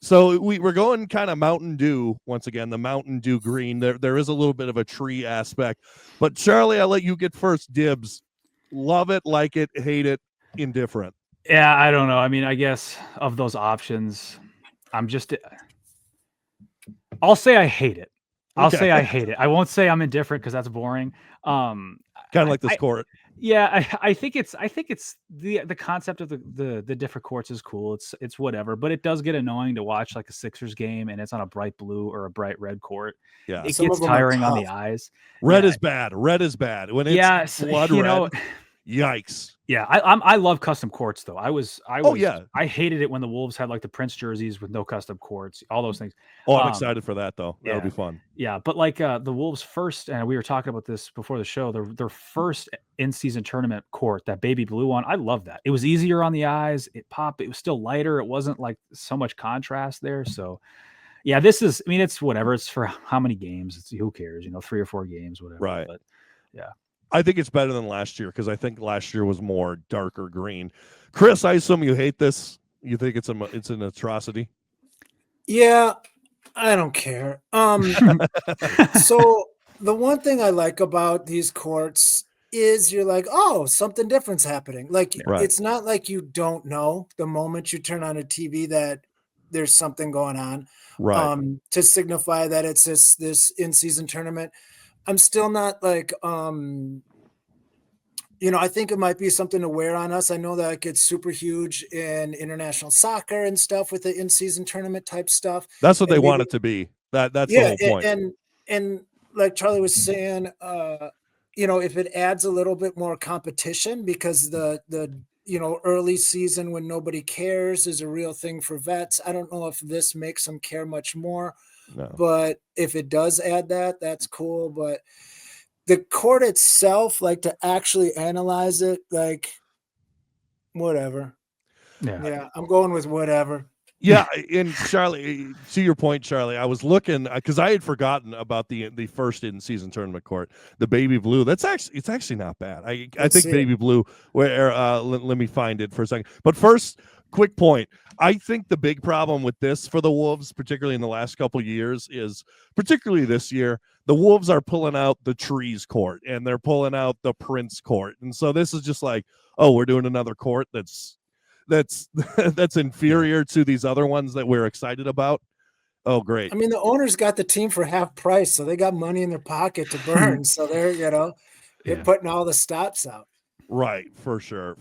So we're going kind of Mountain Dew once again, the Mountain Dew green. There is a little bit of a tree aspect, but Charlie, I'll let you get first dibs. Love it, like it, hate it, indifferent. Yeah, I don't know. I mean, I guess of those options, I'll say I hate it. I'll say I hate it. I won't say I'm indifferent because that's boring. Kind of like this court. Yeah, I think it's the concept of the different courts is cool. It's whatever, but it does get annoying to watch like a Sixers game and it's on a bright blue or a bright red court. Yeah, it gets tiring on the eyes. Red is bad. Red is bad when it's blood red. Yikes. Yeah, I love custom courts though. I hated it when the Wolves had like the Prince jerseys with no custom courts, all those things. Oh, I'm excited for that though. That'll be fun. Yeah, but like the Wolves first, and we were talking about this before the show, their first in-season tournament court, that baby blue one, I love that. It was easier on the eyes. It popped. It was still lighter. It wasn't like so much contrast there. So yeah, it's whatever. It's for how many games? Who cares? 3 or 4 games, whatever. Right. But yeah. I think it's better than last year because I think last year was more darker green. Chris, I assume you hate this. You think it's an atrocity? Yeah, I don't care. So the one thing I like about these courts is you're like, oh, something different's happening. Like It's not like you don't know the moment you turn on a TV that there's something going on. Right. To signify that it's this in-season tournament. I'm still not like, I think it might be something to wear on us. I know that it gets super huge in international soccer and stuff with the in-season tournament type stuff. That's what they want it to be. That's the whole point. And like Charlie was saying, if it adds a little bit more competition because the early season when nobody cares is a real thing for vets. I don't know if this makes them care much more. No. But if it does add that, that's cool. But the court itself, like to actually analyze it, like whatever. Yeah, I'm going with whatever. Yeah, and Charlie, to your point, Charlie, I was looking because I had forgotten about the first in-season tournament court, the baby blue. It's actually not bad. I think baby blue. Where let me find it for a second. But first, quick point. I think the big problem with this for the Wolves, particularly in the last couple of years, is particularly this year, the Wolves are pulling out the trees court and they're pulling out the Prince court, and so this is just like, oh, we're doing another court that's inferior to these other ones that we're excited about. Oh, great. I mean, the owners got the team for half price, so they got money in their pocket to burn. So they're putting all the stops out. Right, for sure.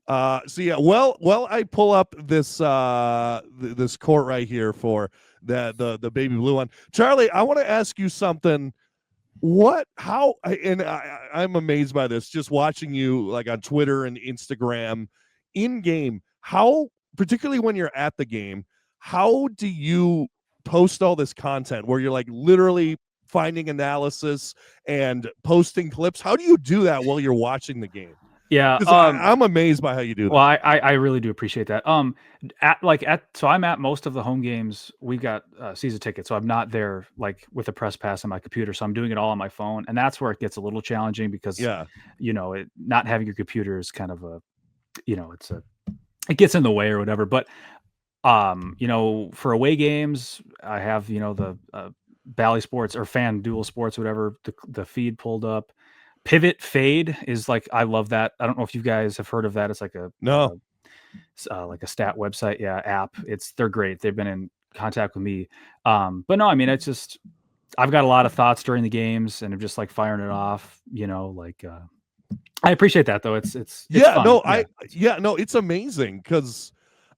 So yeah, well, I pull up this this court right here for the baby blue one. Charlie, I want to ask you something. I'm amazed by this, just watching you like on Twitter and Instagram in game, how, particularly when you're at the game, how do you post all this content where you're like literally finding analysis and posting clips? How do you do that while you're watching the game? Yeah, I'm amazed by how you do that. Well, I really do appreciate that. So I'm at most of the home games. We got season tickets, so I'm not there like with a press pass on my computer. So I'm doing it all on my phone, and that's where it gets a little challenging because not having your computer is kind of it gets in the way or whatever. But for away games, I have the Bally Sports or Fan Dual Sports, whatever the feed pulled up. Pivot Fade is like, I love that. I don't know if you guys have heard of that. It's like a stat website, app. They're great. They've been in contact with me. But no, I mean, it's just I've got a lot of thoughts during the games, and I'm just like firing it off. I appreciate that though. It's fun. It's amazing because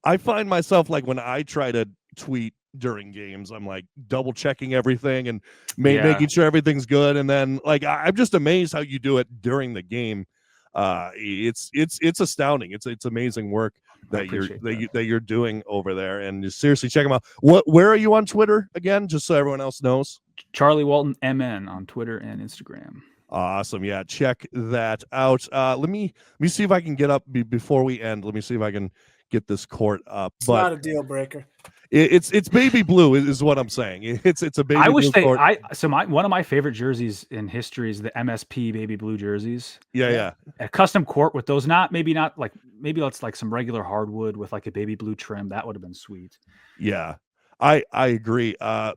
I find myself like when I try to tweet during games, I'm like double checking everything and making sure everything's good, and then like I'm just amazed how you do it during the game. It's astounding. It's amazing work that you're doing over there, and just seriously check them out. Where are you on Twitter again, just so everyone else knows? Charlie Walton MN on Twitter and Instagram. Awesome. Yeah, check that out. Let me see if I can get up before we end. Let me see if I can get this court up. It's not a deal breaker. It's baby blue is what I'm saying. It's a baby blue court. One of my favorite jerseys in history is the MSP baby blue jerseys. Yeah. A custom court with those, maybe it's like some regular hardwood with like a baby blue trim. That would have been sweet. Yeah. I agree. I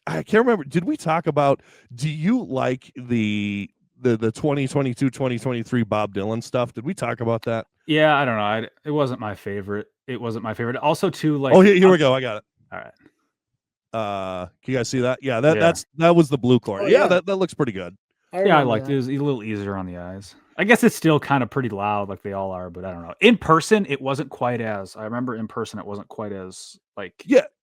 can't remember. Did we talk about, do you like the 2022-2023 Bob Dylan stuff? Did we talk about that? Yeah, I don't know. It wasn't my favorite. Also, too, like, here we go. I got it. All right. Can you guys see that? Yeah, that was the blue court. Oh, yeah, that looks pretty good. I liked it. It was a little easier on the eyes. I guess it's still kind of pretty loud, like they all are, but I don't know. In person, it wasn't quite as. I remember in person, it wasn't quite as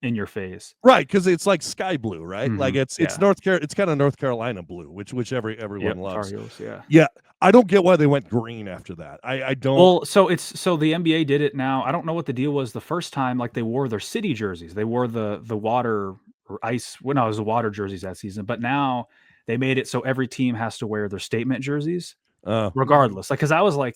in your face, right? Because it's like sky blue, right? Mm-hmm. Like it's North Carolina. It's kind of North Carolina blue, which everyone loves. Tar Heels, yeah. I don't get why they went green after that. I don't. Well, so the NBA did it now. I don't know what the deal was the first time. Like they wore their city jerseys. They wore the water or ice. Well, no, it was the water jerseys that season. But now they made it so every team has to wear their statement jerseys, regardless. Like, because I was like,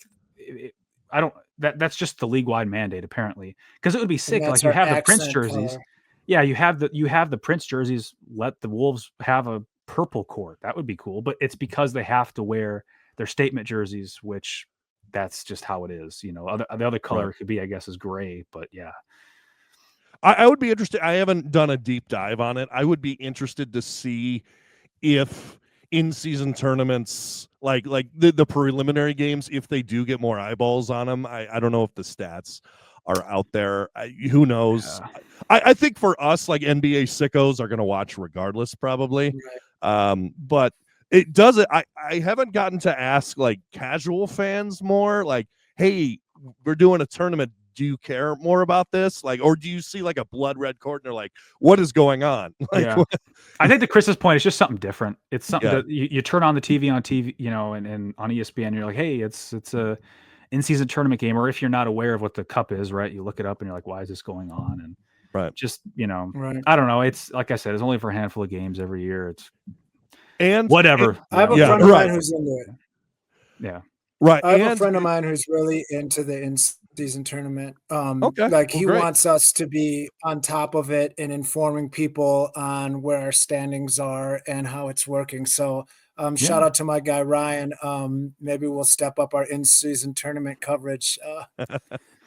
I don't. That's just the league-wide mandate apparently. Because it would be sick. Like you have the Prince jerseys. Color. Yeah, you have the Prince jerseys. Let the Wolves have a purple court. That would be cool. But it's because they have to wear their statement jerseys, which that's just how it is. The other color could be, I guess, is gray, but yeah. I would be interested. I haven't done a deep dive on it. I would be interested to see if in-season tournaments, like the preliminary games, if they do get more eyeballs on them. I don't know if the stats are out there. Who knows? Yeah. I think for us, like NBA sickos are going to watch regardless, probably. Right. But it does it. I haven't gotten to ask like casual fans more like, hey, we're doing a tournament. Do you care more about this? Like, or do you see like a blood red court and they're like, what is going on? Like, I think to Chris's point, it's just something different. It's something that you turn on the TV on TV, and on ESPN, you're like, hey, it's a in-season tournament game. Or if you're not aware of what the cup is, right, you look it up and you're like, why is this going on? And just, I don't know. It's like I said, it's only for a handful of games every year. And whatever. I have a friend of mine who's into it. Yeah. Right. I have a friend of mine who's really into the in-season tournament. He wants us to be on top of it and informing people on where our standings are and how it's working. So shout out to my guy Ryan. Maybe we'll step up our in-season tournament coverage.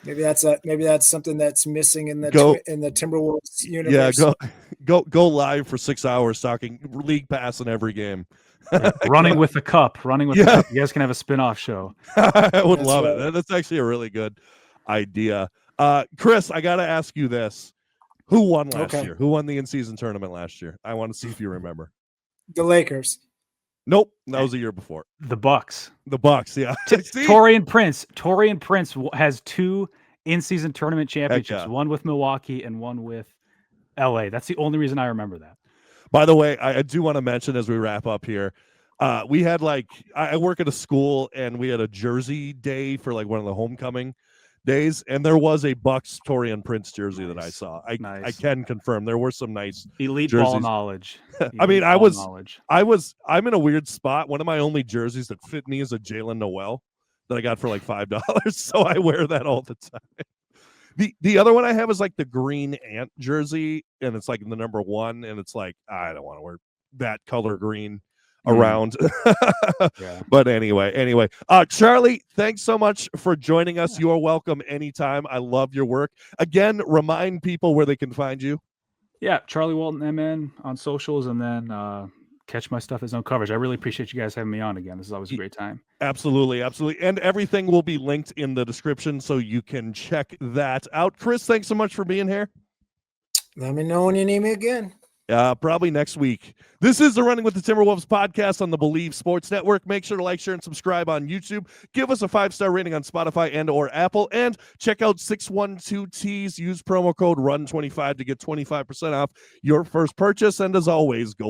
Maybe that's something that's missing in the Timberwolves universe. Yeah, go live for 6 hours talking league pass in every game. Running with the cup. You guys can have a spin-off show. I would love it. That's actually a really good idea. Chris, I got to ask you this. Who won last year? Who won the in-season tournament last year? I want to see if you remember. The Lakers. Nope, that was the year before. The Bucks. Yeah. Torian Prince has 2 in-season tournament championships, one with Milwaukee and one with LA. That's the only reason I remember that. By the way, I do want to mention as we wrap up here, we had I work at a school and we had a jersey day for like one of the homecoming days, and there was a Bucks Torian Prince jersey that I saw. I can confirm there were some nice elite jerseys. Ball knowledge. I mean, I'm in a weird spot. One of my only jerseys that fit me is a Jalen Noel that I got for like $5. So I wear that all the time. The other one I have is like the green ant jersey, and it's like the number 1, and it's like I don't want to wear that color green around. Yeah. But anyway, Charlie, thanks so much for joining us. You are welcome anytime. I love your work. Again, remind people where they can find you. Yeah, Charlie Walton MN on socials, and then catch my stuff at Zone Coverage. I really appreciate you guys having me on again. This is always a great time. Absolutely. And everything will be linked in the description, so you can check that out. Chris, thanks so much for being here. Let me know when you need me again. Probably next week. This is the Running with the Timberwolves podcast on the Believe Sports Network. Make sure to like, share, and subscribe on YouTube. Give us a 5-star rating on Spotify and or Apple. And check out 612T's. Use promo code RUN25 to get 25% off your first purchase. And as always, go